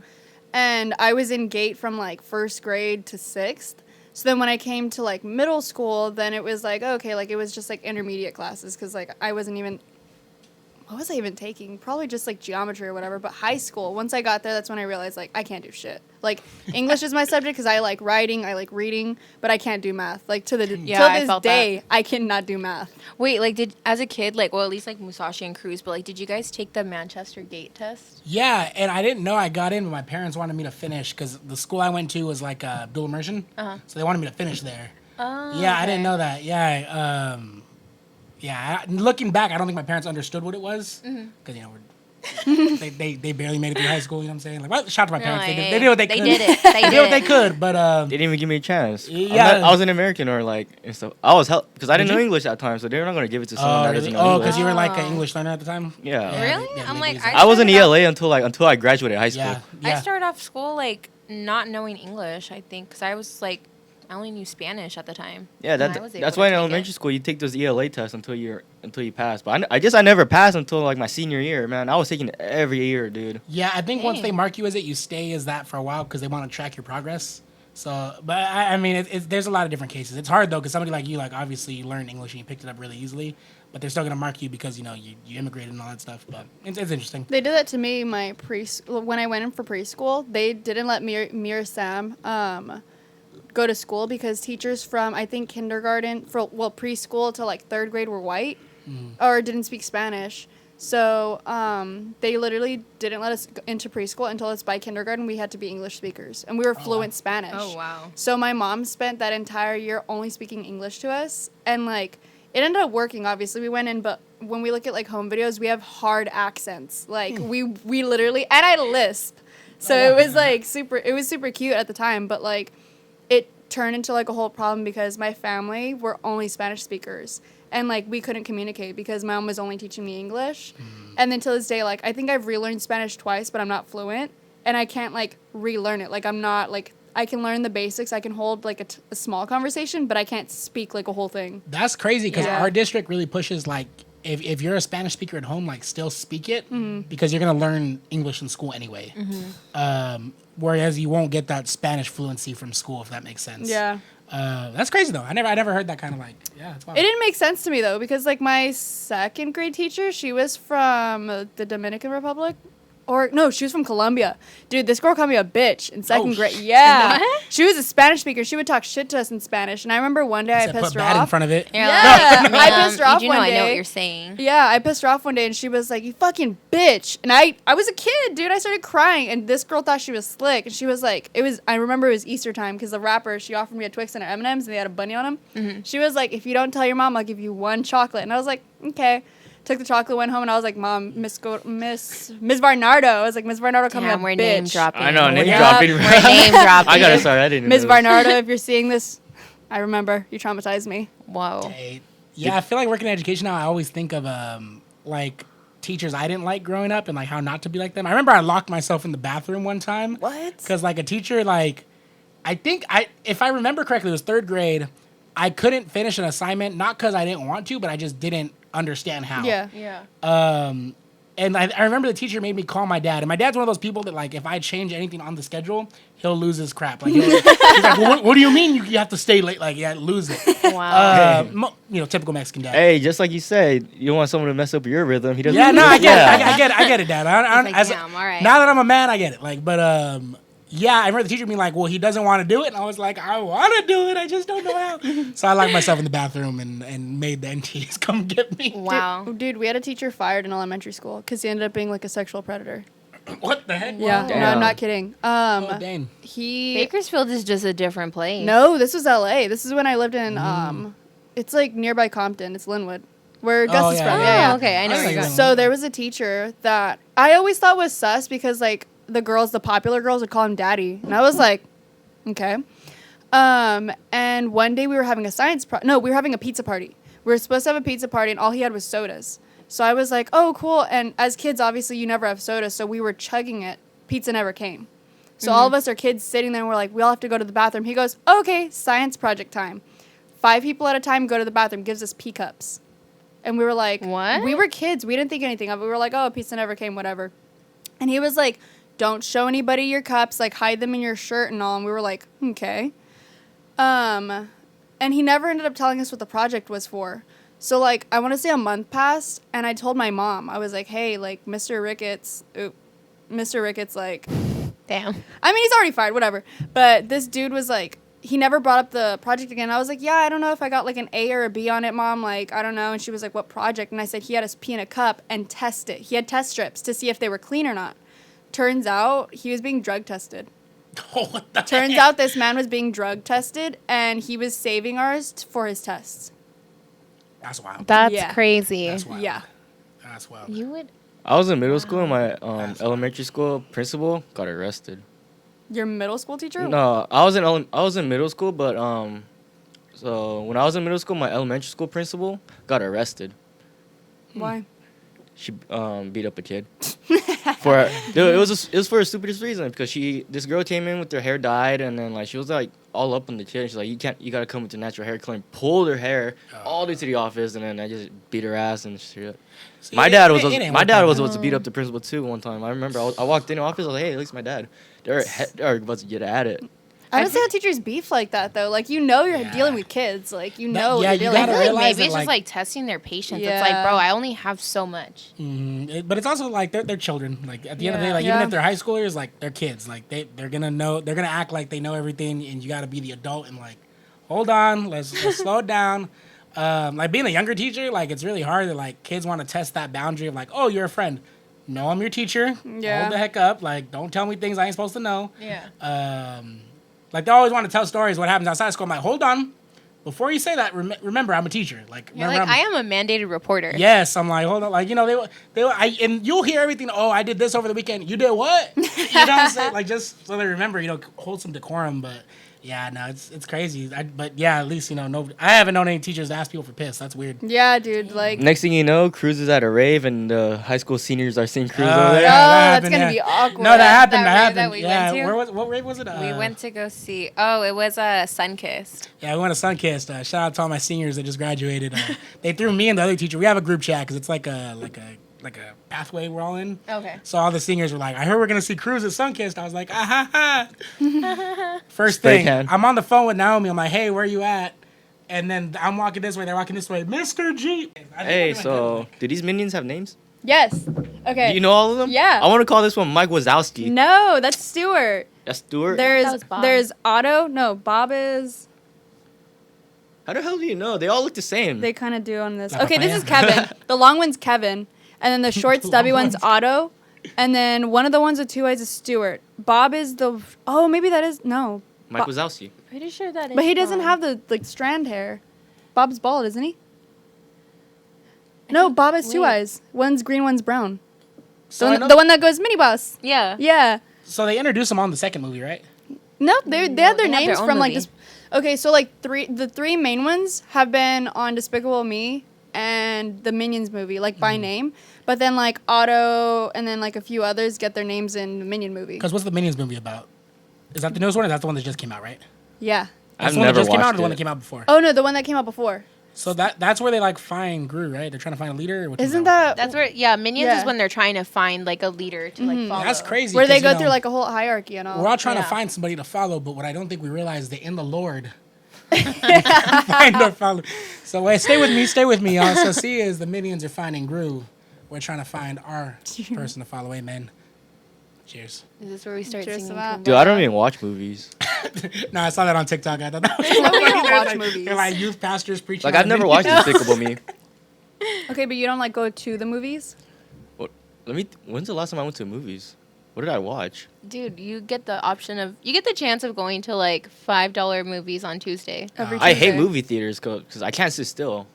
And I was in GATE from like first grade to 6th. So then when I came to like middle school, then it was like, okay, like it was just like intermediate classes because like I wasn't even, what was I even taking? Probably just like geometry or whatever. But high school, once I got there, that's when I realized like I can't do shit. Like English is my subject because I like writing, I like reading, but I can't do math. Like till I this felt day, I cannot do math. Wait, like did as a kid, like well at least like Musashi and Cruz, but like did you guys take the Manchester Gate test? Yeah, and I didn't know I got in, but my parents wanted me to finish because the school I went to was like dual immersion, so they wanted me to finish there. Oh, Yeah, I okay. didn't know that. Yeah, looking back, I don't think my parents understood what it was because they barely made it through high school. You know what I'm saying? Like, well, shout out to my No, parents. hey, They did what they could. did it. They They did what did they it. could, but They didn't even give me a chance. Yeah. I was an American or like and stuff. I was help because I didn't Did know you? English at the time, so they're not gonna give it to someone that doesn't know Oh, English. because you were like Oh. an English learner at the time. Yeah. Really? they- I'm they like, use it. I was in started off- ELA until I graduated high school. Yeah, I yeah. started off school like not knowing English, I think, because I was like I only knew Spanish at the time. Yeah, And I was able that's to why in take elementary it. school you take those ELA tests until you pass. But I guess I never passed until like my senior year. Man, I was taking it every year, dude. Yeah, I think once they Dang. mark you as it, you stay as that for a while because they want to track your progress. So, but I mean, there's a lot of different cases. It's hard though because somebody like you, like obviously you learned English and you picked it up really easily, but they're still gonna mark you because you immigrated and all that stuff. But it's interesting. They did that to me my when I went in for preschool. They didn't let me or Sam go to school because teachers from I think kindergarten preschool to like 3rd grade were white or didn't speak Spanish. So they literally didn't let us into preschool until it's by kindergarten. We had to be English speakers, and we were fluent Spanish. Oh wow. So my mom spent that entire year only speaking English to us, and like it ended up working. Obviously, we went in, but when we look at like home videos, we have hard accents. Like we literally, and I lisp, so it was like super. It was super cute at the time, but like it turned into like a whole problem because my family were only Spanish speakers. And, like, we couldn't communicate because my mom was only teaching me English. And then to this day, like, I think I've relearned Spanish twice, but I'm not fluent. And I can't, like, relearn it. Like, I'm not, like, I can learn the basics. I can hold, like, a small conversation, but I can't speak, like, a whole thing. That's crazy because Yeah. our district really pushes like if you're a Spanish speaker at home, like still speak it because you're gonna learn English in school anyway. Whereas you won't get that Spanish fluency from school, if that makes sense. Yeah. That's crazy though. I never heard that kind of like. Yeah, that's wild. It didn't make sense to me though, because like my second grade teacher, she was from the Dominican Republic. Or no, she was from Colombia. Dude, this girl called me a bitch in second grade. Yeah. What? She was a Spanish speaker. She would talk shit to us in Spanish. And I remember one day I Said pissed put her bad in off. front of it. Yeah. I pissed her off you know one I know what day. you're saying. Yeah, I pissed her off one day and she was like, "You fucking bitch." And I was a kid, dude. I started crying and this girl thought she was slick. And she was like, I remember it was Easter time because the rapper, she offered me a Twix and an M&M's and they had a bunny on them. She was like, "If you don't tell your mom, I'll give you one chocolate." And I was like, "Okay." Took the chocolate, went home, and I was like, "Mom, Miss Varnardo." I was like, "Miss Varnardo, call me a Damn, we're bitch." name dropping. I know, name Yeah. dropping. We're name dropping. I gotta start editing Miss this. Varnardo, if you're seeing this, I remember you traumatized me. Whoa. Hey, yeah, I feel like working in education now. I always think of like teachers I didn't like growing up and like how not to be like them. I remember I locked myself in the bathroom one time. What? Because like a teacher, like if I remember correctly, it was third grade. I couldn't finish an assignment, not because I didn't want to, but I just didn't understand how. Yeah. Yeah. And I remember the teacher made me call my dad. And my dad's one of those people that, like, if I change anything on the schedule, he'll lose his crap. Like, he's like, well, what do you mean you have to stay late? Like, yeah, lose it. Wow. Typical Mexican dad. Hey, just like you said, you don't want someone to mess up your rhythm. He doesn't. Yeah, no, I get it. Yeah. I get it, Dad. He's like, damn, all right. Now that I'm a man, I get it. Like, but yeah, I remember the teacher being like, "Well, he doesn't want to do it," and I was like, "I want to do it. I just don't know how." So I locked myself in the bathroom and made the NTs come get me. Wow. Dude, we had a teacher fired in elementary school because he ended up being like a sexual predator. What the heck? Yeah, Wow. no, I'm Damn. not kidding. Oh, dang. He Bakersfield is just a different place. No, this was LA. This is when I lived in it's like nearby Compton. It's Linwood. Where Gus is yeah, from. Oh, Yeah, yeah. okay. I know I where you're see going. them. So there was a teacher that I always thought was sus because like the popular girls would call him daddy. And I was like, okay. And one day we were having we were having a pizza party. We were supposed to have a pizza party and all he had was sodas. So I was like, oh, cool. And as kids, obviously you never have soda. So we were chugging it. Pizza never came. So all of us are kids sitting there and we're like, we all have to go to the bathroom. He goes, okay, science project time. 5 people at a time go to the bathroom, gives us pee cups. And we were like, What? We were kids. We didn't think anything of it. We were like, oh, pizza never came, whatever. And he was like, don't show anybody your cups, like hide them in your shirt and all. And we were like, okay. And he never ended up telling us what the project was for. So like, I want to say a month passed and I told my mom, I was like, hey, like Mr. Ricketts, like, Damn. I mean, he's already fired, whatever. But this dude was like, he never brought up the project again. I was like, yeah, I don't know if I got like an A or a B on it, Mom. Like, I don't know. And she was like, what project? And I said, he had us pee in a cup and test it. He had test strips to see if they were clean or not. Turns out he was being drug tested. Oh, what the Turns heck? out this man was being drug tested and he was saving ours for his tests. That's wild. That's Yeah. crazy. That's wild. Yeah. That's wild. You would. I was in middle school and my elementary school principal got arrested. Your middle school teacher? No, I was in middle school, but so when I was in middle school, my elementary school principal got arrested. Why? She beat up a kid. It was for the stupidest reason because this girl came in with her hair dyed and then like she was like all up on the kid. She's like, you gotta come with your natural hair color. And pulled her hair all the way to the office and then I just beat her ass and shit. My dad was supposed to beat up the principal too one time. I remember I walked in the office. I was like, hey, at least my dad. They're about to get at it. I don't see how teachers beef like that though. Like you're Yeah. dealing with kids. Like you But, know yeah, you're you dealing I gotta feel with like realize maybe it's that, just like- like testing their patience. Yeah. It's like, bro, I only have so much. But it's also like they're children. Like at the end of the day, like Yeah. even if they're high schoolers, like they're kids. Like they're gonna act like they know everything, and you got to be the adult and like, hold on, let's slow it down. Like being a younger teacher, like it's really hard that like kids want to test that boundary of like, oh, you're a friend. No, I'm your teacher. Yeah. Hold the heck up. Like don't tell me things I ain't supposed to know. Yeah. Like they always want to tell stories what happens outside school. I'm like, hold on, before you say that, remember I'm a teacher. Like You're remember, like, I'm- I am a mandated reporter. Yes, I'm like, hold on, like and you'll hear everything. Oh, I did this over the weekend. You did what? You know what I'm saying? Like just so they remember, hold some decorum. But Yeah, no, it's crazy. But yeah, at least no. I haven't known any teachers ask people for piss. That's weird. Yeah, dude. Like, Next thing you know, Cruz is at a rave and the high school seniors are seeing Cruz Oh, over there. yeah. that's happened, gonna yeah. be awkward. No, that happened. That That rave happened. that we Yeah, went to? what rave was it? We went to go see. Oh, it was a Sunkissed. Yeah, we went to Sunkissed. Shout out to all my seniors that just graduated. They threw me and the other teacher. We have a group chat because it's like a pathway we're all in. Okay. So all the seniors were like, "I heard we're gonna see Cruz at Sunkissed." I was like, "Ah ha ha." First Spray thing, can. I'm on the phone with Naomi. I'm like, "Hey, where you at?" And then I'm walking this way. They're walking this way. Mr. G. Hey, so do these minions have names? Yes. Okay. Do you know all of them? Yeah. I want to call this one Mike Wazowski. No, that's Stuart. That's Stuart. That was Bob. There's Otto. No, Bob is. How the hell do you know? They all look the same. They kind of do on this. Like Okay, this Rafael. is Kevin. The long one's Kevin, and then the short The stubby long one's one's- Otto, and then one of the ones with two eyes is Stuart. Bob is the. Oh, maybe that is no. Mike Bo- Wazowski. Pretty sure that is. But he doesn't Bob. have the like strand hair. Bob's bald, isn't he? No, Bob has two wait. eyes. One's green, one's brown. So, I know- The one that goes mini bus. Yeah. Yeah. so they introduced him on the second movie, right? No, they had their they have their names own from like movie. this. Okay, so like the three main ones have been on Despicable Me and the Minions movie, like by name. But then like Otto and then like a few others get their names in the Minion movie. Because what's the Minions movie about? Is that the newest one? Or is that the one that just came out, right? Yeah. That's I've the one that never just came out, or watched the one it. that came out before. Oh no, the one that came out before. So that's where they like find Gru, right? They're trying to find a leader. Or which one's Isn't one? that That's where, Minions Yeah. is when they're trying to find like a leader to like follow. That's crazy. where they 'cause, go you know, through like a whole hierarchy and all? We're all trying to Yeah. find somebody to follow, but what I don't think we realize is that in the Lord, find or follow. So wait, stay with me, y'all. So see, as the minions are finding Gru, we're trying to find our person to follow. Amen. Cheers. Is this where we start Cheers to singing? that. Dude, I don't even watch movies. No, I saw that on TikTok. I thought that was We don't funny. watch Like- movies. They're like youth pastors preaching. Like, on I've never minions. watched Despicable Me. Okay, but you don't like go to the movies? When's the last time I went to movies? What did I watch? Dude, you get the chance of going to like $5 movies on Tuesday. Every I hate Tuesday. movie theaters because I can't sit still.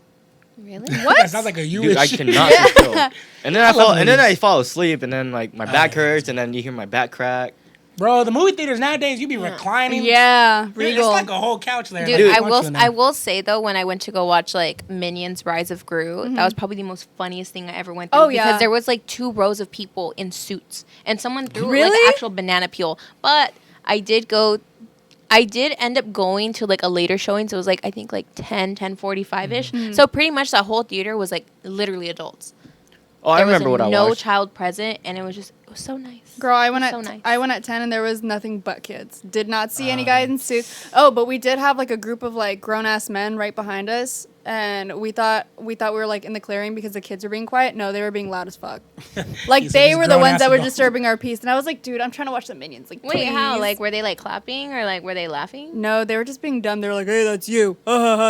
Really? That sounds like a you Dude, I issue. cannot sit still. And then I love fall movies. fall asleep, and then like my back yeah. hurts, and then you hear my back crack. Bro, the movie theaters nowadays, you be reclining. Yeah, It's Regal. like a whole couch there. Dude, like, I watch you in there. will say though, when I went to go watch like Minions: Rise of Gru, that was probably the most funniest thing I ever went through. Oh, yeah. Because there was like 2 rows of people in suits, and someone threw like Really? actual banana peel. But I did end up going to like a later showing, so it was like I think like 10:45ish. So pretty much that whole theater was like literally adults. Oh, I There remember was what I no watched. child present, and it was so nice. Girl, I went It at was so nice. I went at 10 and there was nothing but kids. Did not see any guys in suits. Oh, but we did have like a group of like grown ass men right behind us, and we thought we were like in the clearing because the kids were being quiet. No, they were being loud as fuck. Like You said they these were the grown-ass ones that were adults. disturbing our peace, and I was like, dude, I'm trying to watch the Minions. Like, Wait, how? please. Like, were they like clapping or like were they laughing? No, they were just being dumb. They were like, "Hey, that's you.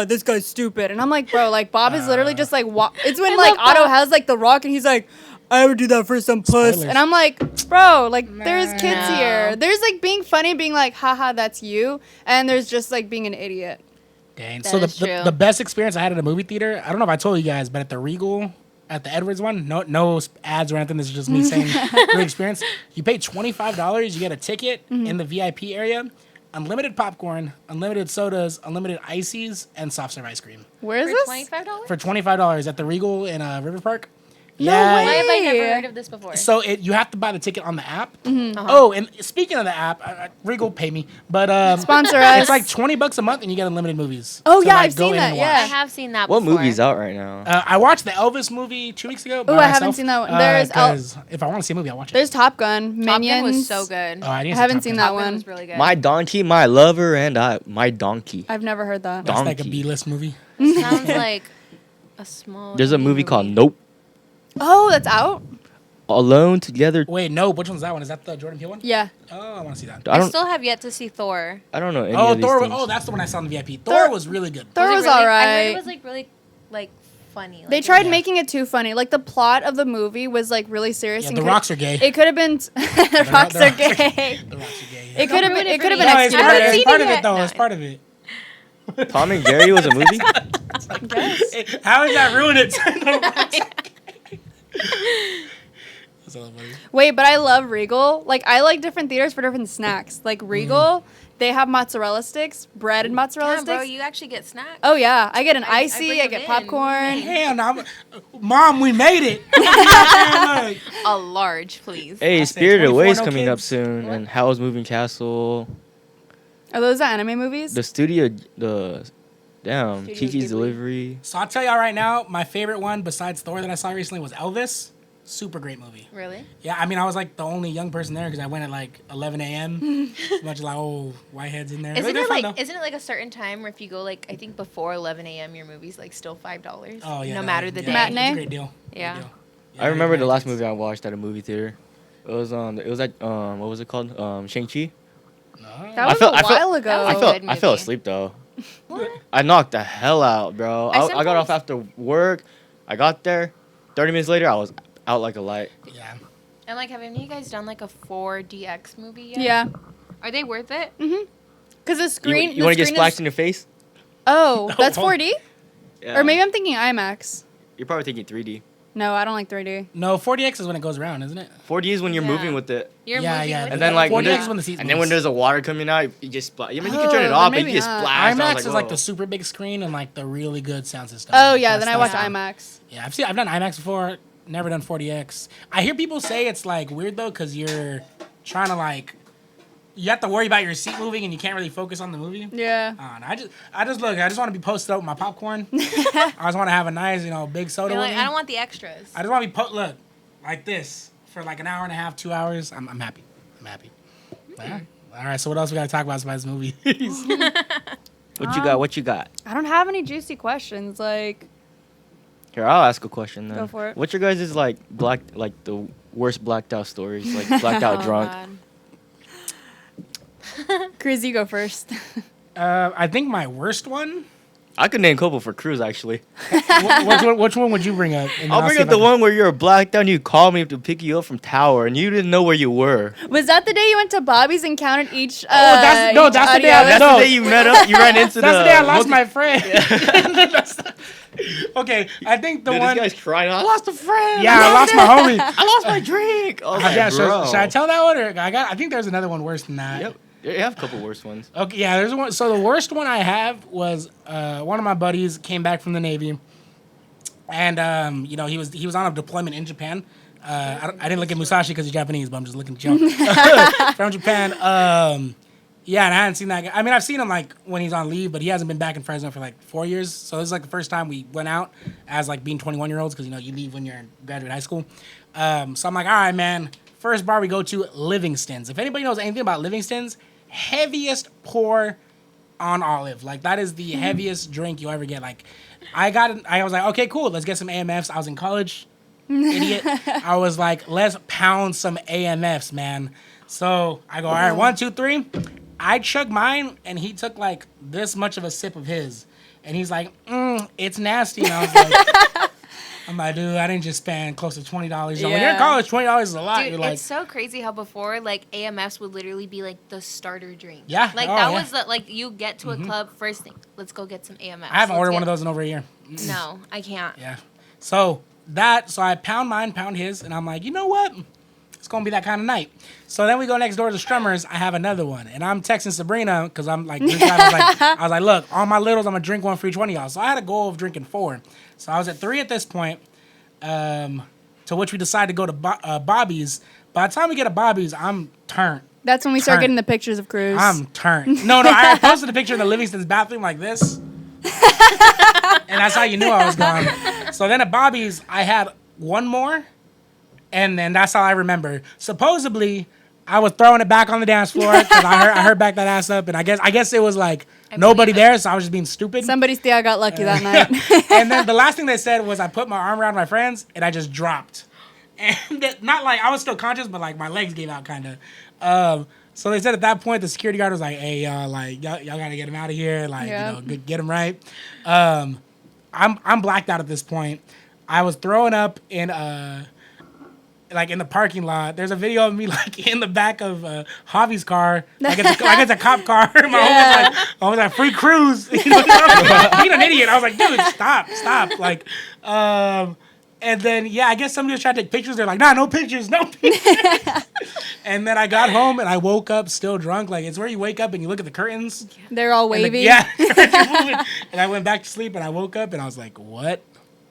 This guy's stupid." And I'm like, "Bro, like Bob is literally just like it's when I like love Otto Bob. has like the rock and he's like, I would do that for some puss." Spoilers. And I'm like, "Bro, like there's kids No. here. There's like being funny, being like, haha, that's you." And there's just like being an idiot. Dang. That So is true. the best experience I had at a movie theater, I don't know if I told you guys, but at the Regal, at the Edwards one, no ads or anything. This is just me saying great experience. You pay $25, you get a ticket in the VIP area, unlimited popcorn, unlimited sodas, unlimited ices, and soft serve ice cream Where is For this? $25? for $25 at the Regal in River Park. No Why way. have I never Hey. heard of this before? So you have to buy the ticket on the app. Uh-huh. Oh, and speaking of the app, Regal pay me, but Sponsor us. it's like $20 a month and you get unlimited movies. Oh, to, yeah, like, I've go seen in that, and yeah. I watch. have seen that What before. movie's out right now? I watched the Elvis movie 2 weeks ago. by Ooh, I haven't myself, seen that one. There's 'cause if I want to see a movie, I'll watch it. There's Top Gun. Top Minions. Gun was so good. Oh, I, didn't I see haven't Top seen Gun. that Top Gun one. was really good. My donkey, my lover, and my donkey. I've never heard that. That's like a Donkey. B-list movie. Sounds like a small. There's a indie movie called Nope. Oh, that's out? Alone Together. Wait, no, which one's that one? Is that the Jordan Peele one? Yeah. Oh, I want to see that. I I don't. still have yet to see Thor. I don't know any Oh, of these Thor. things. Oh, that's the one I saw in the VIP. Thor- Thor was really good. Thor it was really, I heard alright. it was like really like funny. They Like, tried Yeah. making it too funny. Like the plot of the movie was like really serious. Yeah, and the could- rocks are gay. It could have been. The rocks are gay. The rocks are gay. It could have ruin been. it It for could have me. been No, it's extra part, I haven't it's seen part it of it yet. though. No. It's part of it. Tom and Jerry was a movie. How does that ruin it? That's all funny. Wait, but I love Regal. Like I like different theaters for different snacks. Like Regal, they have mozzarella sticks, breaded mozzarella Damn, bro, sticks. you actually get snacks. Oh yeah, I get an I icy, bring I them get in. popcorn. Damn, Mom, we made it. Look. A large, please. Hey, I said Spirited 24 Away is no coming up kids. soon, What? and Howl's Moving Castle. Are those the anime movies? The studio, damn, Studio Kiki's Ghibli. Delivery. So I'll tell y'all right now, my favorite one besides Thor that I saw recently was Elvis. Super great movie. Really? Yeah, I mean, I was like the only young person there because I went at like 11 a.m. A bunch of like old whiteheads in there. Isn't They're it fun, like though. isn't it like a certain time where if you go like I think before 11 a.m. your movie's like still $5? Oh yeah, No no, matter the yeah, day. Matinee? It's a great deal. Yeah. Great deal. I remember the last United movie I watched at a movie theater. It was at what was it called? Shang-Chi. States. That was felt- a I felt- while ago. I felt- I fell movie. asleep though. What? I knocked the hell out, bro. I got sometimes- off after work. I got there. 30 minutes later, I was out like a light. Yeah. And like, have any of you guys done like a 4DX movie yet? Yeah, Are they worth it? because the screen. You the want to get screen splashed is- in your face? Oh, that's Oh. 4D, Yeah. or maybe I'm thinking IMAX. You're probably thinking 3D. No, I don't like 3D. No, 40X is when it goes around, isn't it? 4D is when you're Yeah. moving with it. You're Yeah, moving yeah. with And it? then like 4DX when, when the seats and then when moves. there's a water coming out, you just splash. I mean, you can Oh, turn it then off, but maybe you just not. splash. I was IMAX is like whoa. the super big screen and like the really good sound system. Oh yeah, then I That's- watch that's- IMAX. Yeah, I've done IMAX before. Never done 40X. I hear people say it's like weird though because you're trying to like you have to worry about your seat moving and you can't really focus on the movie. Yeah. No, I just want to be posted up with my popcorn. I just want to have a nice, big soda. You're with like, me. I don't want the extras. I just want to be look like this for like an hour and a half, 2 hours. I'm happy. I'm happy. Yeah. All right. So what else we got to talk about besides movies? What you got? What you got? I don't have any juicy questions. Like, Here, I'll ask a question then. Go for it. What's your guys' like the worst blacked out stories, like blacked out Oh, drunk? God. Cruz, you go first. I think my worst one. I could name a couple for Cruz actually. Which one would you bring up? And then I'll bring see up if I the can- one where you're blacked out and you called me to pick you up from Tower and you didn't know where you were. Was that the day you went to Bobby's and counted each? that's- no, each that's the day audio? I- That's No. the day you met up. You ran into That's the day I lost multi- my friend. Okay, I think the Dude, one. this guy's crying. I lost a friend. Yeah, I lost my homie. I lost my drink. I was like, Yeah, bro. should I tell that one or I think there's another one worse than that. Yep. You have a couple worse ones. Okay, yeah, there's one. So the worst one I have was one of my buddies came back from the Navy, and he was on a deployment in Japan. I didn't look at Musashi because he's Japanese, but I'm just looking at Joe from Japan. Yeah, and I hadn't seen that guy. I mean, I've seen him like when he's on leave, but he hasn't been back in Fresno for like 4 years. So this is like the first time we went out as like being 21-year-olds because you leave when you're in graduate high school. So I'm like, all right, man. First bar we go to, Livingston's. If anybody knows anything about Livingston's, heaviest pour on olive. Like that is the heaviest drink you'll ever get. Like I was like, okay, cool. Let's get some AMFs. I was in college. Idiot. I was like, let's pound some AMFs, man. So I go, all right, 1, 2, 3. I chug mine, and he took like this much of a sip of his, and he's like, it's nasty. And I was like, I'm like, dude, I didn't just spend close to $20. When you're in Yeah. college, $20 is a lot. Dude, You're like, it's so crazy how before like AMFs would literally be like the starter drink. Yeah. Like Oh, that yeah. was the like you get to a club first thing. Let's go get some AMFs. I haven't ordered one of those in over a year. No, I can't. Yeah. So I pound mine, pound his, and I'm like, you know what? It's gonna be that kind of night. So then we go next door to Strummers. I have another one, and I'm texting Sabrina because I'm like, I was like, look, all my littles, I'm gonna drink one for each one of y'all. So I had a goal of drinking 4. So I was at 3 at this point. To which we decided to go to Bobby's. By the time we get to Bobby's, I'm turned. That's when we start Turn. getting the pictures of Cruz. I'm turned. No, I posted a picture in the Livingston's bathroom like this. And that's how you knew I was gone. So then at Bobby's, I had one more. And then that's how I remember. Supposedly, I was throwing it back on the dance floor because I heard back that ass up. And I guess it was like nobody there, so I was just being stupid. Somebody still got lucky that night. And then the last thing they said was I put my arm around my friends and I just dropped. And not like I was still conscious, but like my legs gave out kind of. So they said at that point the security guard was like, "Hey, y'all gotta get him out of here. Like, Yeah. get him right." I'm blacked out at this point. I was throwing up in like in the parking lot. There's a video of me like in the back of Javi's car, like it's a cop car. My homie was like, "Free Cruz." You know, being an idiot. I was like, "Dude, stop!" Like, and then I guess somebody was trying to take pictures. They're like, "Nah, no pictures, no pictures." And then I got home and I woke up still drunk. Like, it's where you wake up and you look at the curtains. They're all And wavy. and I went back to sleep and I woke up and I was like, what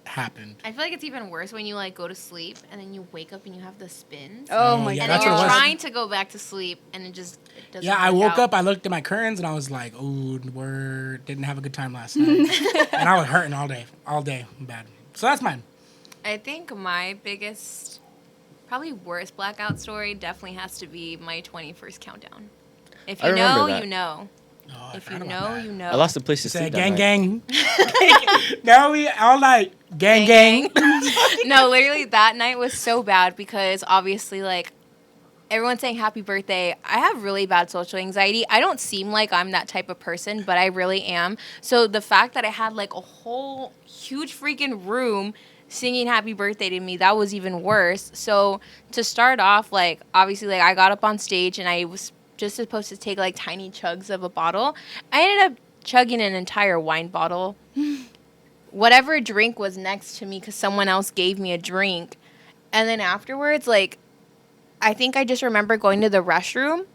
happened? I feel like it's even worse when you like go to sleep and then you wake up and you have the spins. Oh my yeah, And god. then you're what it was. trying to go back to sleep and it doesn't Yeah, I work woke out. up, I looked at my curtains, and I was like, "Ooh, didn't have a good time last night," and I was hurting all day, bad. So that's mine. I think my biggest, probably worst blackout story definitely has to be my 21st countdown. If I you remember know, that. you know. Oh, I If you forgot about know, that. you know. I lost the place to Say sleep. gang, that gang. Now we all night, gang. No, literally that night was so bad because obviously like everyone's saying happy birthday. I have really bad social anxiety. I don't seem like I'm that type of person, but I really am. So the fact that I had like a whole huge freaking room singing happy birthday to me, that was even worse. So to start off, like obviously like I got up on stage and I was just supposed to take like tiny chugs of a bottle. I ended up chugging an entire wine bottle. Whatever drink was next to me because someone else gave me a drink. And then afterwards, like, I think I just remember going to the restroom.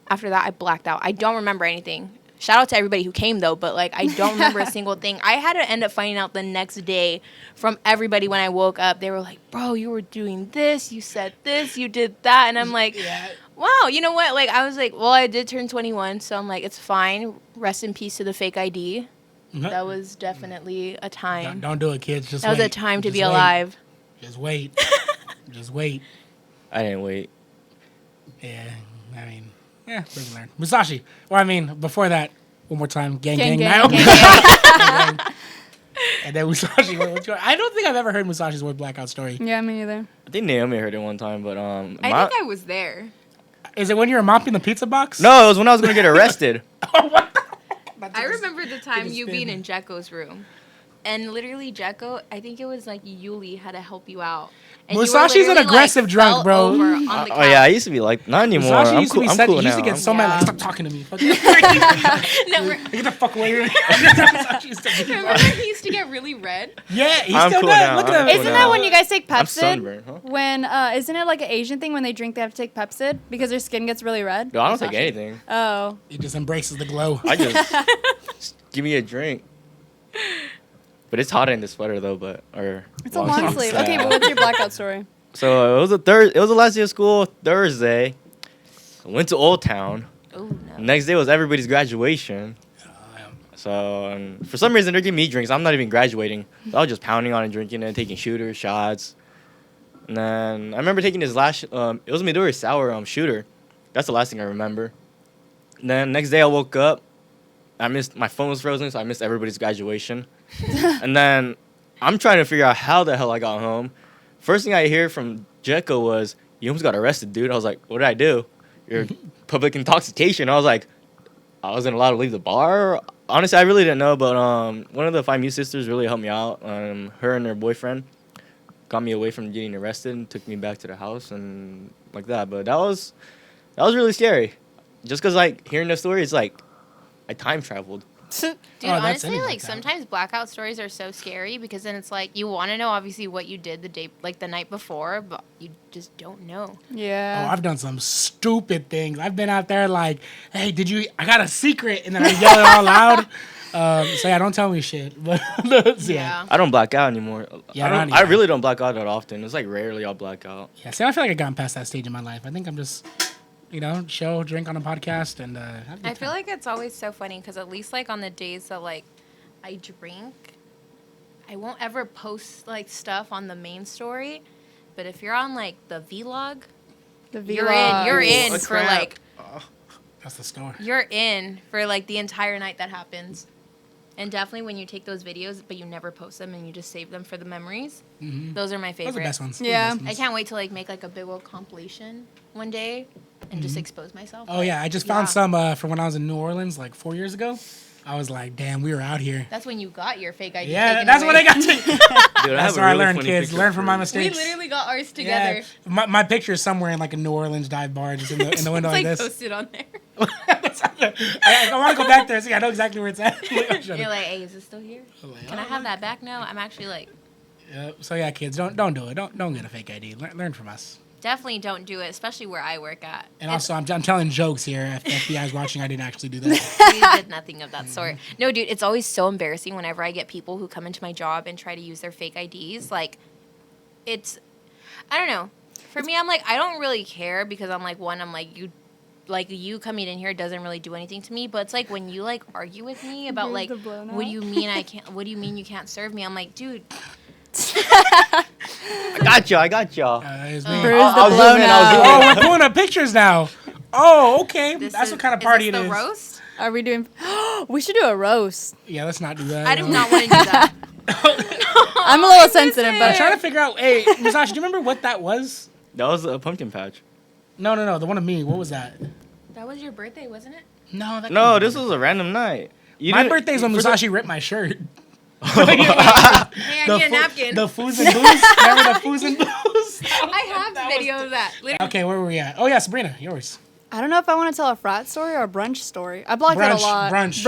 After that, I blacked out. I don't remember anything. Shout out to everybody who came, though, but, like, I don't remember a single thing. I had to end up finding out the next day from everybody when I woke up. They were like, bro, you were doing this, you said this, you did that. And I'm like, wow, you know what? Like, I was like, well, I did turn 21, so I'm like, it's fine. Rest in peace to the fake ID. That was definitely a time. Don't do it, kids. Just That was wait. a time to Just be wait. alive. Just wait. Just wait. I didn't wait. Yeah, I mean, yeah, live and learn. Musashi. Or I mean, before that, one more time, gang, Gang, now. gang, Gang, gang. And then Musashi. I don't think I've ever heard Musashi's word blackout story. Yeah, me neither. I think Naomi heard it one time, but I think I was there. Is it when you were mopping the pizza box? no, it was when I was gonna get arrested. I remember the time It is you being spin. in Jekko's room. And literally, Jekko, I think it was like Yuli had to help you out. And you were Musashi's an literally, aggressive like, drunk, fell bro. over on the Oh yeah, I couch. used to be like not anymore. Musashi I'm used cool. to be I'm said, cool he used to now. get so mad, like, Yeah. stop talking to me. Fuck No, Get the fuck away from me. Musashi used to be remember he used to get really red? Yeah, he I'm still cool does. now. Look at I'm him. cool Isn't now. that when you guys take I'm Pepsid? sunburned, huh? When isn't it like an Asian thing when they drink they have to take Pepsid because their skin gets really red? No, I don't take anything. Oh. He just embraces the glow. I just give me a drink. But it's hot in the sweater though. But It's a long sleeve. Okay, but what's your blackout story? So it was It was the last day of school, Thursday. I went to Old Town. Oh, no. Next day was everybody's graduation. So for some reason they're giving me drinks. I'm not even graduating. So I was just pounding on and drinking and taking shooters, shots. And then I remember taking this last. It was Midori sour shooter. That's the last thing I remember. And then next day I woke up. I missed my phone was frozen, so I missed everybody's graduation. And then I'm trying to figure out how the hell I got home. First thing I hear from Jekko was, "You almost got arrested, dude." I was like, "What did I do?" "You're public intoxication." I was like, I wasn't allowed to leave the bar. Honestly, I really didn't know, but one of the 5 sisters really helped me out. Her and her boyfriend got me away from getting arrested and took me back to the house and like that. But that was really scary. Just because like hearing the story, it's like I time traveled. Dude, that's honestly, any like blackout. sometimes blackout stories are so scary because then it's like you want to know obviously what you did the night before, but you just don't know. Oh, Yeah. I've done some stupid things. I've been out there like, hey, I got a secret, and then I yell it all loud. So yeah, don't tell me shit. But yeah. I don't black out anymore. Yeah, I not either. really don't black out that often. It's like rarely I'll black out. Yeah, see, I feel like I've gotten past that stage in my life. I think I'm just, chill, drink on a podcast, and have a good I feel time. like it's always so funny because at least like on the days that like I drink, I won't ever post like stuff on the main story. But if you're on like the vlog, The you're in. You're vlogs. in Oh, for crap. like That's the story. you're in for like the entire night that happens. And definitely when you take those videos, but you never post them and you just save them for the memories. Those are my Those are favorite. the best ones. Those are the Yeah. best ones. I can't wait to like make like a big old compilation one day and just expose myself. Oh yeah, I just found some from when I was in New Orleans like 4 years ago. I was like, damn, we were out here. That's when you got your fake ID. Yeah, taken that's away. when I got to. Dude, That's where I learned, kids. Learn from my We mistakes. literally got ours Yeah, together. my picture is somewhere in like a New Orleans dive bar, just in the window It's like like this. posted on there. I want to go back there. See, I know exactly where it's at. You're like, hey, is it still here? Can I have that back now? I'm actually like, So yeah, kids, don't do it. Don't get a fake ID. Learn from us. definitely don't do it, especially where I work at. And also, I'm telling jokes here. If the FBI's watching, I didn't actually do that. We did nothing of that sort. No, dude, it's always so embarrassing whenever I get people who come into my job and try to use their fake IDs. Like, I don't know. For me, I'm like, I don't really care because I'm like, you coming in here doesn't really do anything to me. But it's like when you like argue with me about like, what do you mean you can't serve me? I'm like, dude. I got y'all. It's me. Cruz the I'll zoom blown in, out. Oh, we're pulling up pictures now. Oh, okay. That's what kind of party is it this is. the roast? Are we doing? We should do a roast. Yeah, let's not do that. I do not want to do that. I'm a little sensitive, I'm but trying to figure out. Hey, Musashi, do you remember what that was? That was a pumpkin patch. No, the one of me. What was that? That was your birthday, wasn't it? No, that. No, this was a random night. My birthday's when Musashi ripped my shirt. Hey, I need a napkin. The foos and booze. Remember the foos and booze? I have video of that. Literally. Okay, where were we at? Oh yeah, Sabrina, yours. I don't know if I want to tell a frat story or a brunch story. I blocked it a lot. Brunch.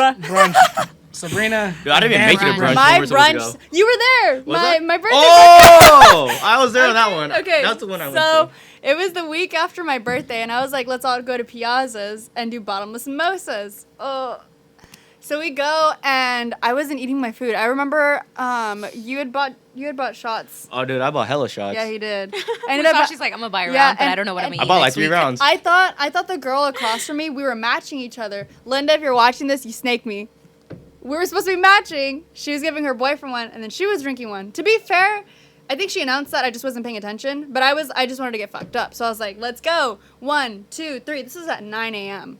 Sabrina. Dude, I didn't even make it a brunch. My Where we're supposed to brunch. go. You were there. Was I? My birthday. Oh, I was there on that one. Okay, That's the one I went so to. it was the week after my birthday, and I was like, let's all go to Piazza's and do bottomless mimosas. Oh. So we go, and I wasn't eating my food. I remember you had bought shots. Oh, dude, I bought hella shots. Yeah, he did. I ended up. She's like, I'm gonna buy a round, Yeah, but I and- don't know what I'm and- gonna I eat bought like next 3 week. rounds. I thought the girl across from me, we were matching each other. Linda, if you're watching this, you snaked me. We were supposed to be matching. She was giving her boyfriend one, and then she was drinking one. To be fair, I think she announced that. I just wasn't paying attention. But I just wanted to get fucked up. So I was like, let's go. 1, 2, 3. This is at 9 a.m.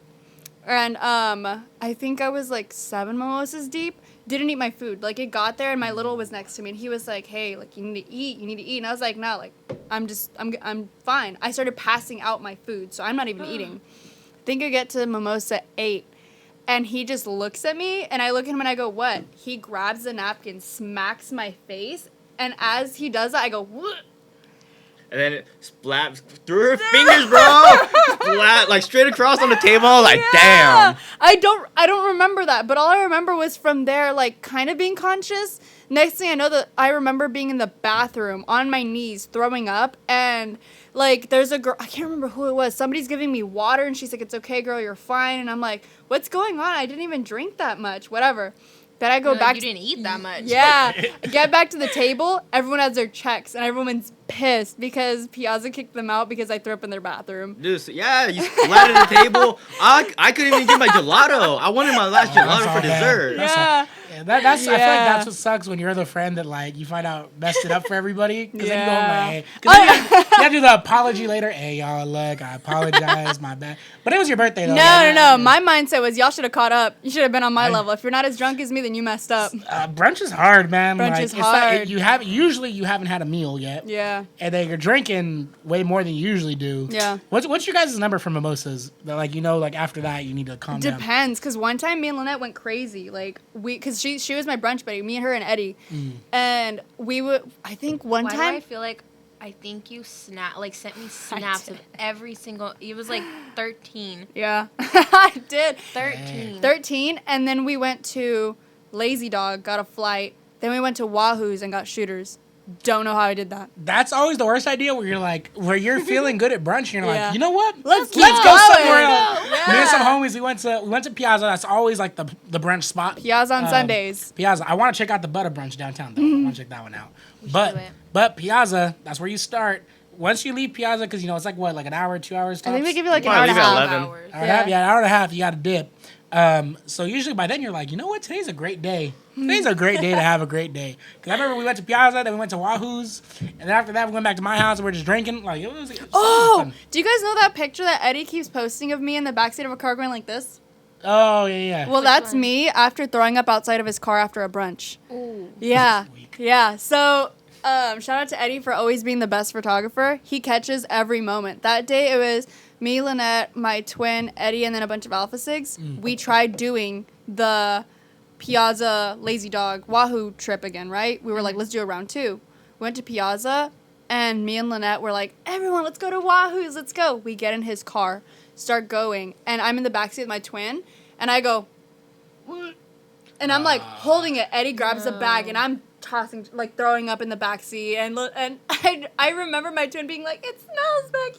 And I think I was like 7 mimosas deep. Didn't eat my food. Like, it got there, and my little was next to me, and he was like, hey, like, you need to eat. And I was like, no, like, I'm fine. I started passing out my food, so I'm not even eating. I think I get to mimosa 8, and he just looks at me, and I look at him, and I go, what? He grabs the napkin, smacks my face, and as he does that, I go, what? And then it splaps through her fingers, bro. Splat, like straight across on the table. I was like, damn. I don't remember that, but all I remember was from there, like, kind of being conscious. Next thing I know, that I remember being in the bathroom on my knees, throwing up, and like, there's a girl, I can't remember who it was. Somebody's giving me water, and she's like, "It's okay, girl, you're fine." And I'm like, "What's going on? I didn't even drink that much." Whatever. Then I go back. You didn't eat that much. Yeah. Get back to the table. Everyone has their checks, and everyone's pissed because Piazza kicked them out because I threw up in their bathroom. Dude, so yeah, you splatted the table. I couldn't even get my gelato. I wanted my last that's gelato all for bad. dessert. Yeah. That's I feel like Yeah. that's what sucks when you're the friend that like you find out messed it up for everybody. Because then you go Yeah. like, hey. 'Cause then you gotta do the apology later. Hey y'all, look, I apologize, my bad. But it was your birthday though. No. My mindset was y'all should have caught up. You should have been on my level. If you're not as drunk as me, then you messed up. Brunch is hard, man. Brunch like, is it's not- hard. you haven't had a meal yet. Yeah. And then you're drinking way more than you usually do. Yeah. What's your guys' number for mimosas? That like like after that you need to calm down. Depends, because one time me and Lynette went crazy. Like, because she was my brunch buddy, me and her and Eddie. And we would, I think one Why do time. I feel like I think you sent me snaps of every single. It was like 13. Yeah, I did. 13. 13, and then we went to Lazy Dog, got a flight. Then we went to Wahoo's and got shooters. Don't know how I did that. That's always the worst idea where you're feeling good at brunch and you're Yeah. like, you know what? Let's go keep going. somewhere else. Yeah. Me and some homies, we went to Piazza. That's always like the brunch spot. Piazza on Sundays. Piazza. I want to check out the Butter Brunch downtown though. I want to check that one out. should do But it. but Piazza, that's where you start. Once you leave Piazza, because it's like what, like an hour, 2 hours. I think tops? they give you like an Probably hour and a leave at half. 11. Hours. Hour and a half, an hour and a half. You got to dip. So usually by then you're like, you know what? Today's a great day. Today's a great day to have a great day. Because I remember we went to Piazza, then we went to Wahoo's, and then after that we went back to my house and we're just drinking. Like it was Oh, fun. do you guys know that picture that Eddie keeps posting of me in the backseat of a car going like this? Oh yeah. Well, Which that's one? me after throwing up outside of his car after a brunch. Ooh. Yeah, Weak. yeah. So, shout out to Eddie for always being the best photographer. He catches every moment. That day it was me, Lynette, my twin, Eddie, and then a bunch of Alpha Sigs. We tried doing the Piazza Lazy Dog Wahoo trip again, right? We were like, let's do a round 2. Went to Piazza, and me and Lynette were like, everyone, let's go to Wahoo's, let's go. We get in his car, start going, and I'm in the backseat with my twin, and I go, "What?" And I'm like holding it. Eddie grabs the bag, and I'm tossing, like throwing up in the back seat, and I remember my twin being like, "It smells back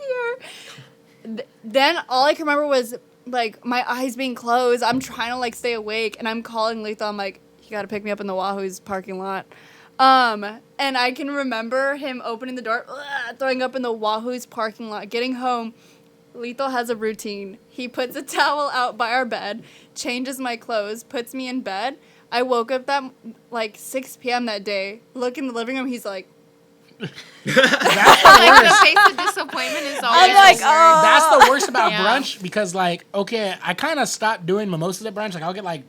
here." Then all I can remember was like my eyes being closed. I'm trying to like stay awake, and I'm calling Lethal. I'm like, "You gotta pick me up in the Wahoo's parking lot." And I can remember him opening the door, throwing up in the Wahoo's parking lot, getting home. Lethal has a routine. He puts a towel out by our bed, changes my clothes, puts me in bed. I woke up that like 6 p.m. that day. Look in the living room. He's like, Like the face of disappointment is always I'm like, the worst. oh. That's the worst about Yeah. brunch because, like, okay, I kind of stopped doing mimosas at brunch. Like, I'll get, like,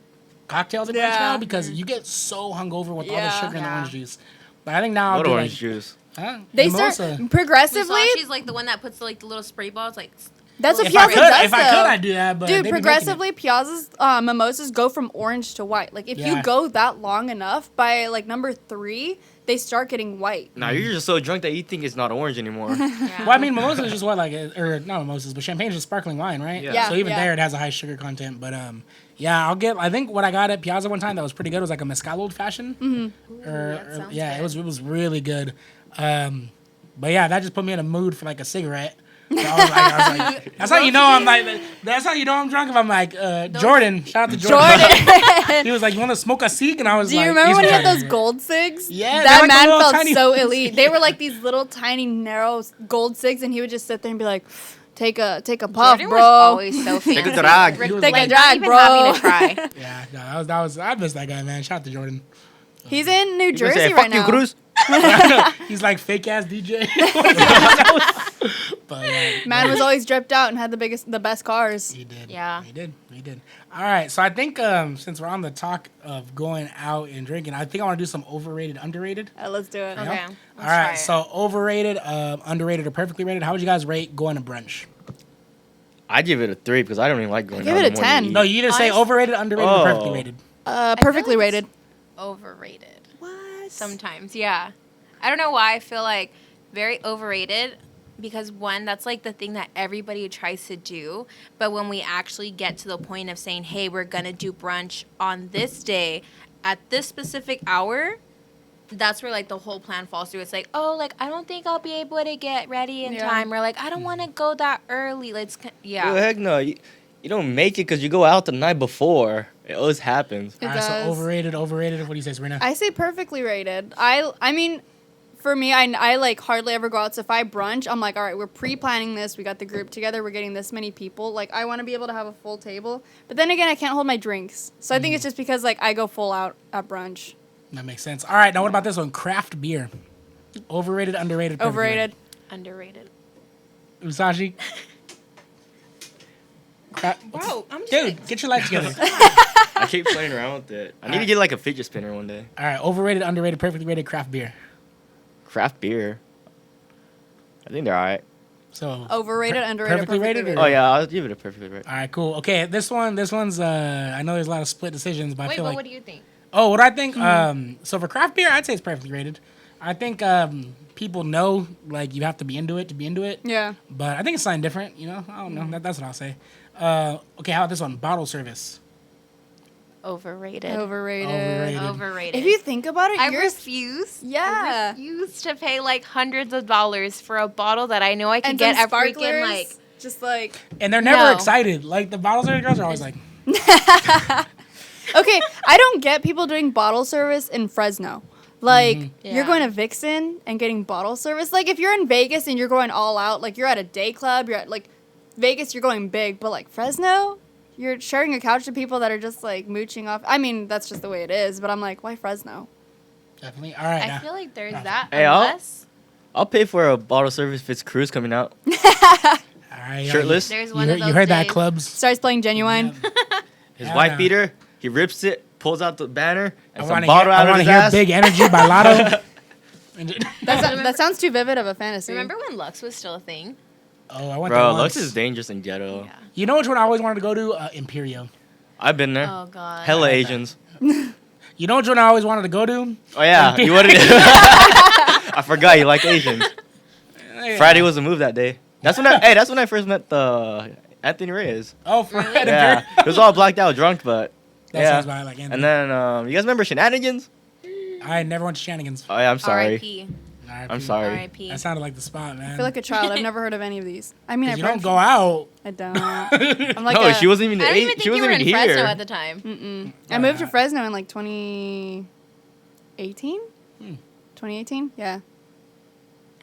cocktails at brunch Yeah. now because you get so hungover with all the Yeah. sugar and the Yeah. orange juice. But I think now I'll What do, orange like, juice? huh? they Mimosa. start progressively. Musashi's like the one that puts like the little spray balls. Like That's what If I Piazza could, does, if I could, though. I'd do that. But they Dude, be making progressively, Piazza's mimosas go from orange to white. Like, if Yeah. you go that long enough, by, like, number 3, they start getting white. Nah, you're just so drunk that you think it's not orange anymore. yeah. Well, I mean, mimosa is just what, like, or not mimosas, but champagne is just sparkling wine, right? Yeah. Yeah, So even yeah. there, it has a high sugar content. But yeah, I think what I got at Piazza one time that was pretty good was like a mezcal old fashioned. That sounds Yeah, good. it was really good. But yeah, that just put me in a mood for like a cigarette. So I was like, that's how you know I'm like, that's how you know I'm drunk. If I'm like, Jordan, shout out to Jordan. Jordan! He was like, you want to smoke a cig? And I was Do you like, remember he's when he had retarded. those gold cigs? Yeah, they're that like the man little felt tiny- so elite. They were like these little tiny narrow gold cigs, and he would just sit there and be like, "Take a puff, Jordan bro. was always so fancy. Take a drag. Rick- He was Take like- a not drag, even bro." having to try. Yeah, no, that was I miss that guy, man. Shout out to Jordan. He's in New You gonna Jersey say, right fuck you, now. Cruz. He's like fake ass DJ. But Man was always dripped out and had the best cars. he did. Yeah. He did. All right, so I think since we're on the talk of going out and drinking, I think I want to do some overrated, underrated. Let's do it. Okay. Yeah? let's All try right, it. so overrated, underrated, or perfectly rated. How would you guys rate going to brunch? I give it a 3 because I don't even like going Give out it in a the morning 10. to eat. No, you either say Honest- overrated, underrated, or perfectly Oh. rated. Perfectly like it's- rated. Overrated. What? Sometimes, yeah. I don't know why I feel like very overrated because one, that's like the thing that everybody tries to do. But when we actually get to the point of saying, hey, we're going to do brunch on this day at this specific hour, that's where like the whole plan falls through. It's like, oh, like I don't think I'll be able to get ready in Yeah. time. Or like, I don't want to go that early. Let's, yeah. Well, heck no. You don't make it because you go out the night before. It always happens. It All right, so does. overrated. What do you say, Sabrina? I say perfectly rated. I mean, for me, I like hardly ever go out. So if I brunch, I'm like, all right, we're pre-planning this. We got the group together. We're getting this many people. Like, I want to be able to have a full table. But then again, I can't hold my drinks. So I think it's just because like I go full out at brunch. That makes sense. All right, now what about this one? Craft beer. Overrated, underrated, perfectly Overrated. Underrated. rated. Musashi. Bro, I'm just Dude, get your life together. I keep playing around with it. I need to Alright. get like a fidget spinner one day. All right, overrated, underrated, perfectly rated craft beer. Craft beer. I think they're alright. So Overrated, underrated, perfectly rated, or- Oh yeah, I'll give it a perfectly right. all right, cool. Okay, this one's I know there's a lot of split decisions, but I Wait, feel but like what do you think? oh, what I think so for craft beer, I'd say it's perfectly rated. I think people know like you have to be into it, Yeah. but I think it's something different, you know? I don't know. That's what I'll say. Okay, how about this one? Bottle service. Overrated. Overrated. Overrated. If you think about it, I you're refuse. Yeah. I refuse to pay like hundreds of dollars for a bottle that I know I can and get some at freaking sparklers, like. just like And they're never No. excited. Like the bottle service girls are always like, okay, I don't get people doing bottle service in Fresno. Like, Yeah. you're going to Vixen and getting bottle service. Like, if you're in Vegas and you're going all out, like, you're at a day club, you're at, like, Vegas, you're going big. But, like, Fresno, you're sharing a couch with people that are just, like, mooching off. I mean, that's just the way it is. But I'm like, why Fresno? definitely. All right. I now. feel like there's Nah. that Hey, I'll- unless I'll pay for a bottle service if it's Cruz coming out. All right, Shirtless. there's You one heard, of those you heard that, days. clubs? Starts playing Genuine. His Yeah, wife no. beater. He rips it, pulls out the banner, I and want some to bottle out of his hear ass. Big Energy by Lotto. That sounds too vivid of a fantasy. Remember when Lux was still a thing? Oh, I went Bro, there Lux once. is dangerous and ghetto. Yeah. You know which one I always wanted to go to? Imperio. I've been there. Oh god. Hella I like Asians. You know which one I always wanted to go to? Oh yeah, you wanted. I forgot you like Asians. Yeah. Friday was a move that day. That's when I first met the Anthony Reyes. Oh, Friday. Yeah, it was all blacked out, drunk, but That yeah. sounds about like Anthony. And then you guys remember Shenanigans? I I never went to Shenanigans. Oh yeah, I'm sorry. R.I.P. I'm sorry. R.I.P. That sounded like the spot, man. I feel like a child. I've never heard of any of these. I mean, 'Cause I've you heard don't go out. I don't. I'm like No, she wasn't even. I don't even think She you wasn't were in even Fresno here. at the time. I moved to Fresno in like 2018. 2018. Yeah.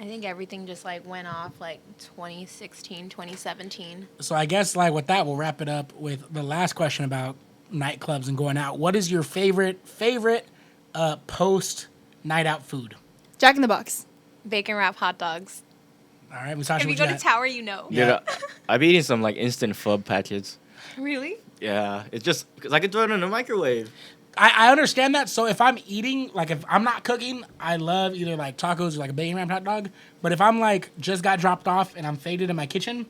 I think everything just like went off like 2016, 2017. So I guess like with that, we'll wrap it up with the last question about nightclubs and going out. What is your favorite post night out food? Jack in the Box. Bacon wrap hot dogs. All right, Musashi, If you what go you to got? Tower, you know. Dude, I've been eating some like instant pho packets. Really? Yeah, it's just because I can throw it in the microwave. I understand that. So if I'm eating, like if I'm not cooking, I love either like tacos or like a bacon wrapped hot dog. But if I'm like just got dropped off and I'm faded in my kitchen,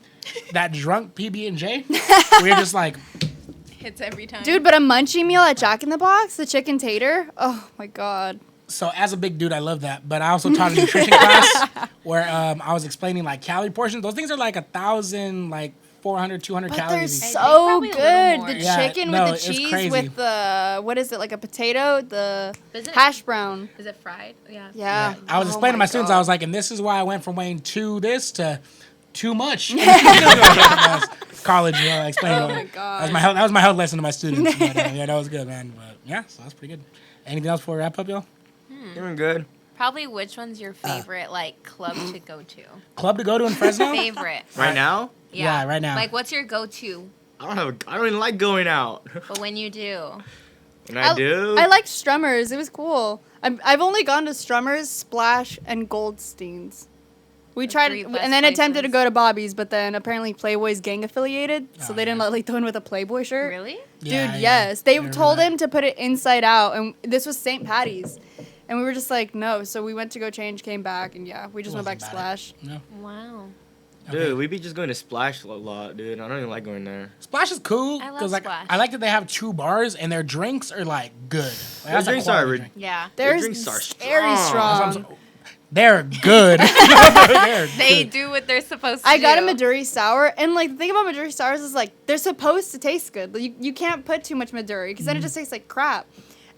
that drunk PB&J, we're just like, Hits every time. Dude, but a munchie meal at Jack in the Box, the chicken tater. Oh my god. so as a big dude, I love that. But I also taught a nutrition class where I was explaining like calorie portions. Those things are like 1,000, like 400, 200 But they're calories. so probably a little good. more. The Yeah, chicken no, with it's the cheese crazy. with the what is it, like a potato? The Isn't it- hash brown. Is it fried? Yeah. Yeah. I was Oh explaining to my students, God. I was like, and this is why I went from weighing this to too much. College, I explained. Oh my God. That was my health lesson to my students. But, yeah, that was good, man. But yeah, so that's pretty good. Anything else before we wrap up, y'all? Doing good. Probably which one's your favorite like club to go to? Club to go to in Fresno? Favorite. Right now, Yeah, right now. Like, what's your go-to? I don't even like going out. But when you do, And I do. I liked Strummers. It was cool. I've only gone to Strummers, Splash, and Goldstein's. We The tried three and best then attempted to places. go to Bobby's, but then apparently Playboy's gang affiliated, so Oh, they didn't yeah. let like throw in with a Playboy shirt. really? Yeah, Dude, yeah. yes. They I remember told that. him to put it inside out, and this was St. Patty's. And we were just like, no. So we went to go change, came back, and yeah, we just went back to Wasn't bad. Splash. No. Wow. Dude, we be just going to Splash a lot, dude. I don't even like going there. Splash is cool I love because like Splash. I like that they have 2 bars and their drinks are like good. Like, Their that's a drinks quality are drink. Yeah. They're drinks are very strong. strong. They're good. They're They good. do what they're supposed to I got a do. Maduri sour, and like the thing about Maduri sours is like they're supposed to taste good. Like, you can't put too much Maduri because then it just tastes like crap.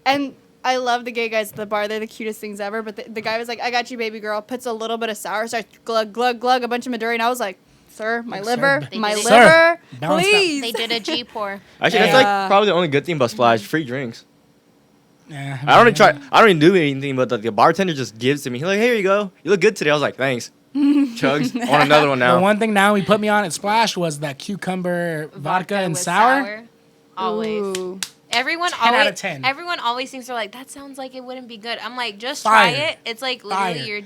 And I love the gay guys at the bar; they're the cutest things ever. But the guy was like, "I got you, baby girl." Puts a little bit of sour, starts glug glug glug a bunch of Maduri, and I was like, "Sir, my Yes, liver, sir. They my did it. liver, Sir, balance out. please." They did a G pour. Actually, that's Yeah. like probably the only good thing about Splash. Free drinks. Yeah, I don't even try. I don't even do anything, but the bartender just gives to me. He's like, "Here you go. You look good today." I was like, "Thanks." Chugs. I want another one The now. one thing Naomi put me on at Splash was that cucumber vodka and with sour. Always. Ooh. Everyone 10 always out of 10. Everyone always thinks they're like, that sounds like it wouldn't be good. I'm like, just try Fire. it. It's like literally Fire.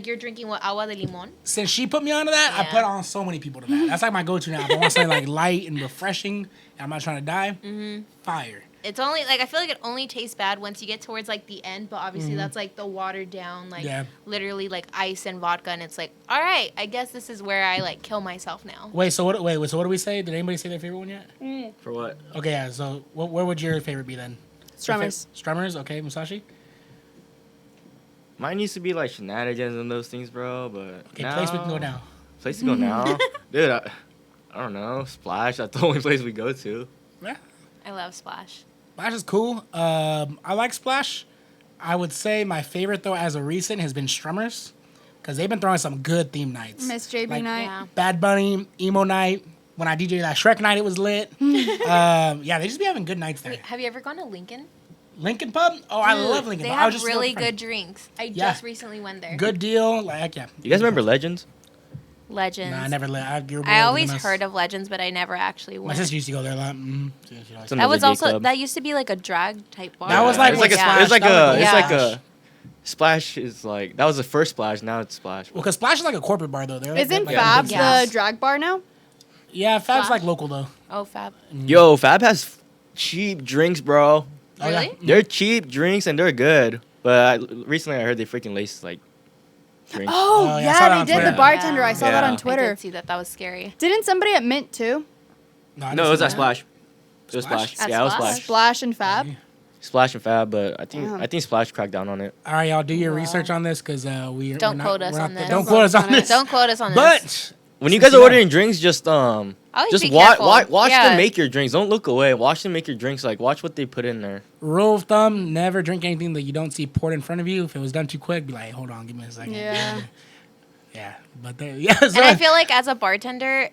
you're drinking what, agua de limon. Since she put me onto that, I Yeah. put on so many people to that. That's like my go-to now. If I want something like light and refreshing, and I'm not trying to die. Fire. It's only like I feel like it only tastes bad once you get towards like the end, but obviously that's like the watered down, like Yeah. literally like ice and vodka, and it's like, all right, I guess this is where I like kill myself now. Wait, so what do we say? Did anybody say their favorite one yet? For what? Okay, yeah. So where would your favorite be then? Strummers. Strummers. Okay, Musashi. Mine used to be like shenanigans and those things, bro. But Okay, place we can go now. Place to go now, dude. I don't know. Splash. That's the only place we go to. Yeah. I love Splash. Splash is cool. I like Splash. I would say my favorite though, as of recent, has been Strummers, because they've been throwing some good theme nights. Miss JB Like, night. Yeah. Bad Bunny, emo night. When I DJ that Shrek night, it was lit. Yeah, they just be having good nights there. Wait, have you ever gone to Lincoln? Lincoln Pub. Oh, I Dude, love Lincoln They Pub. I was have just really with a friend. good drinks. I Yeah. just recently went there. Good deal. Like yeah. You guys remember Legends? Legends. Nah, I never. Grew up I with always them. heard of Legends, but I never actually My went. sister used to go there a lot. She likes It's it. That was another gay also club. that used to be like a drag type bar. That was like it's like what a, Splash- it's like that was a, like it's what like Splash. a. Splash is like that was the first Splash. Now it's Splash. Well, because Splash is like a corporate bar though. They're Isn't like, Fab Yes. the drag bar now? Yeah, Fab's Splash? like local though. Oh, fab. Yo, Fab has cheap drinks, bro. Oh, yeah. Really? They're cheap drinks and they're good. But recently I heard they freaking lace like drinks. Oh, Oh, yeah, I saw that yeah, on they did. Twitter. The bartender. I saw that Yeah. on I Twitter. did see that. That was scary. Didn't somebody at Mint too? I No, it was didn't at see Splash. It was Splash? Splash. At Yeah, it was Splash? Splash. Splash and Fab. Splash and Fab, but I Damn. think Splash cracked down on it. All right, y'all do your Wow. research on this because Don't quote us on this. Don't quote us on this. Don't quote us on this. But when you guys are ordering drinks, just Always just be careful. watch Yeah. them make your drinks. Don't look away. Watch them make your drinks. Like watch what they put in there. Rule of thumb: never drink anything that you don't see poured in front of you. If it was done too quick, be like, hold on, give me a second. Yeah. Yeah, but yeah. So, And I feel like as a bartender,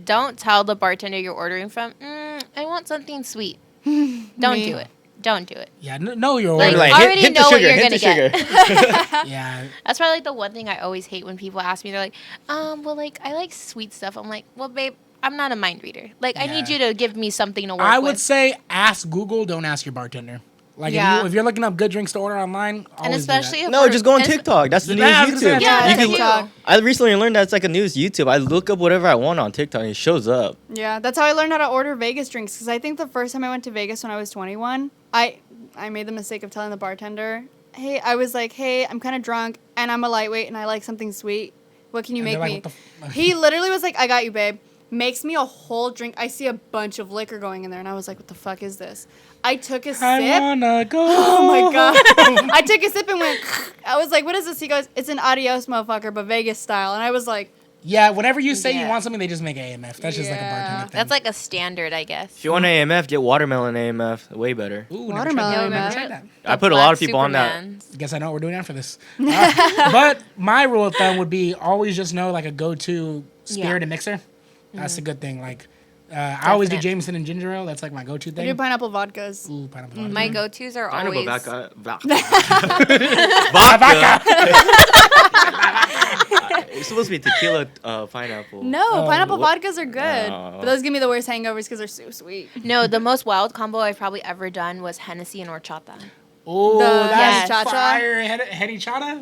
don't tell the bartender you're ordering from, I want something sweet. Don't do it. Don't do it. yeah, know your Like, order. Like, already hit the know what sugar, you're hit gonna the get. Yeah, That's probably like the one thing I always hate when people ask me. They're like, well, like I like sweet stuff. I'm like, well, babe, I'm not a mind reader. Like, I need Yeah. you to give me something to work I would with. say ask Google. Don't ask your bartender. Like Yeah. if you're looking up good drinks to order online, And always do that. especially if No, we're- just go on and es- TikTok. That's the new Yeah, I was gonna say, YouTube. Yeah, You that's can- TikTok. I recently learned that's like a news YouTube. I look up whatever I want on TikTok and it shows up. Yeah, that's how I learned how to order Vegas drinks. Because I think the first time I went to Vegas when I was 21, I made the mistake of telling the bartender, hey, I was like, hey, I'm kind of drunk and I'm a lightweight and I like something sweet. What can you And make they're me? like, what the He literally was like, I got you, babe. Makes me a whole drink. I see a bunch of liquor going in there and I was like, what the fuck is this? I took a I sip. wanna go. Oh my god. I took a sip and went, I was like, what is this? He goes, it's an adios motherfucker, but Vegas style. And I was like, Yeah, whenever you say you Yeah. want something, they just make AMF. That's just like a Yeah. bartender thing. That's like a standard, I guess. If you want AMF, get watermelon AMF. Way better. Ooh, Watermelon Never tried that. AMF. Never tried that. I put a lot of people on that. Supermans. Guess I know what we're doing after this. But my rule of thumb would be always just know like a go-to spirit Yeah. and mixer. That's a good thing. Like I always do Definite. Jameson and ginger ale. That's like my go-to I thing. do pineapple vodkas. Ooh, pineapple. vodka. My go-tos are Pineapple always... vodka. Vodka. It's supposed to be tequila pineapple. No, Oh, pineapple what- vodkas are good. No. But those give me the worst hangovers because they're so sweet. No, the most wild combo I've probably ever done was Hennessy and horchata. Ooh, The that's Henny Chacha? fire. Henny Chata?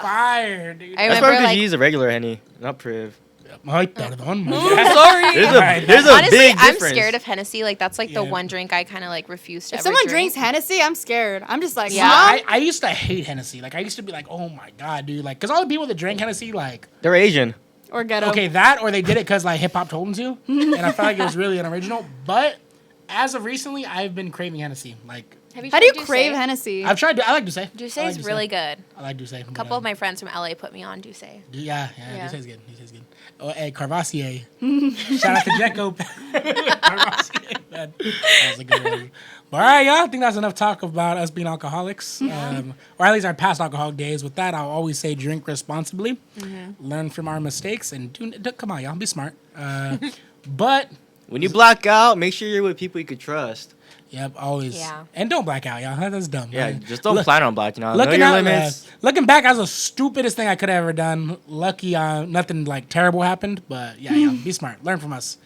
Fire, dude. I That's remember probably because like... you use a regular Henny, not Priv. Ay, perdón. Sorry. There's a Honestly, big I'm difference. scared of Hennessy. Like, that's like the Yeah. one drink I kind of like refuse to If ever someone drink. drinks Hennessy, I'm scared. I'm just like, Yeah. Mom? I used to hate Hennessy. Like, I used to be like, oh my God, dude. Like, because all the people that drank Hennessy, like, They're Asian. Or ghetto. okay, that or they did it because like hip hop told them to, and I felt like it was really unoriginal. But as of recently, I've been craving Hennessy. Like Have you How do you tried crave Douce? Hennessy? I've tried. I like Douce. Douce I like is Douce. really good. I like Douce. A couple of my friends from LA put me on Douce. Yeah, Yeah. Douce is good. Douce is good. Oh, hey, Carvassier. Shout out to Jekko. Carvassier. That was a good one. But all right, y'all. I think that's enough talk about us being alcoholics, or at least our past alcoholic days. With that, I'll always say drink responsibly, learn from our mistakes, and come on, y'all, be smart. But When you black out, make sure you're with people you could trust. yep, always. Yeah. And don't black out, y'all. That's dumb. Yeah, right? just don't Look- plan on blacking out. Know Looking your out, limits. looking back, that was the stupidest thing I could have ever done. Lucky, nothing like terrible happened. But yeah, be smart. Learn from us.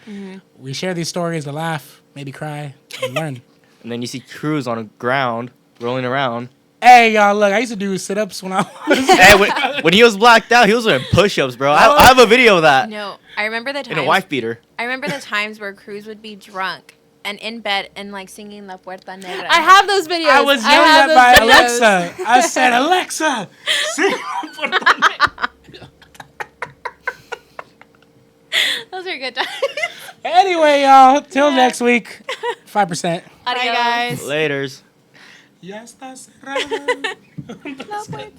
We share these stories to laugh, maybe cry, and learn. And then you see Cruz on the ground rolling around. Hey, y'all, look, I used to do sit-ups when I was. Hey, when he was blacked out, he was doing push-ups, bro. I have a video of that No, I remember the in a times. wife beater. I remember the times where Cruz would be drunk and in bed and like singing La Puerta Negra. I have those videos. I was have yelling at those my videos. Alexa. I said, Alexa, sing. Those are good times. Anyway, y'all, till next week, 5%. Bye, Adios. guys. Laters. Ya está cerrada. La Puerta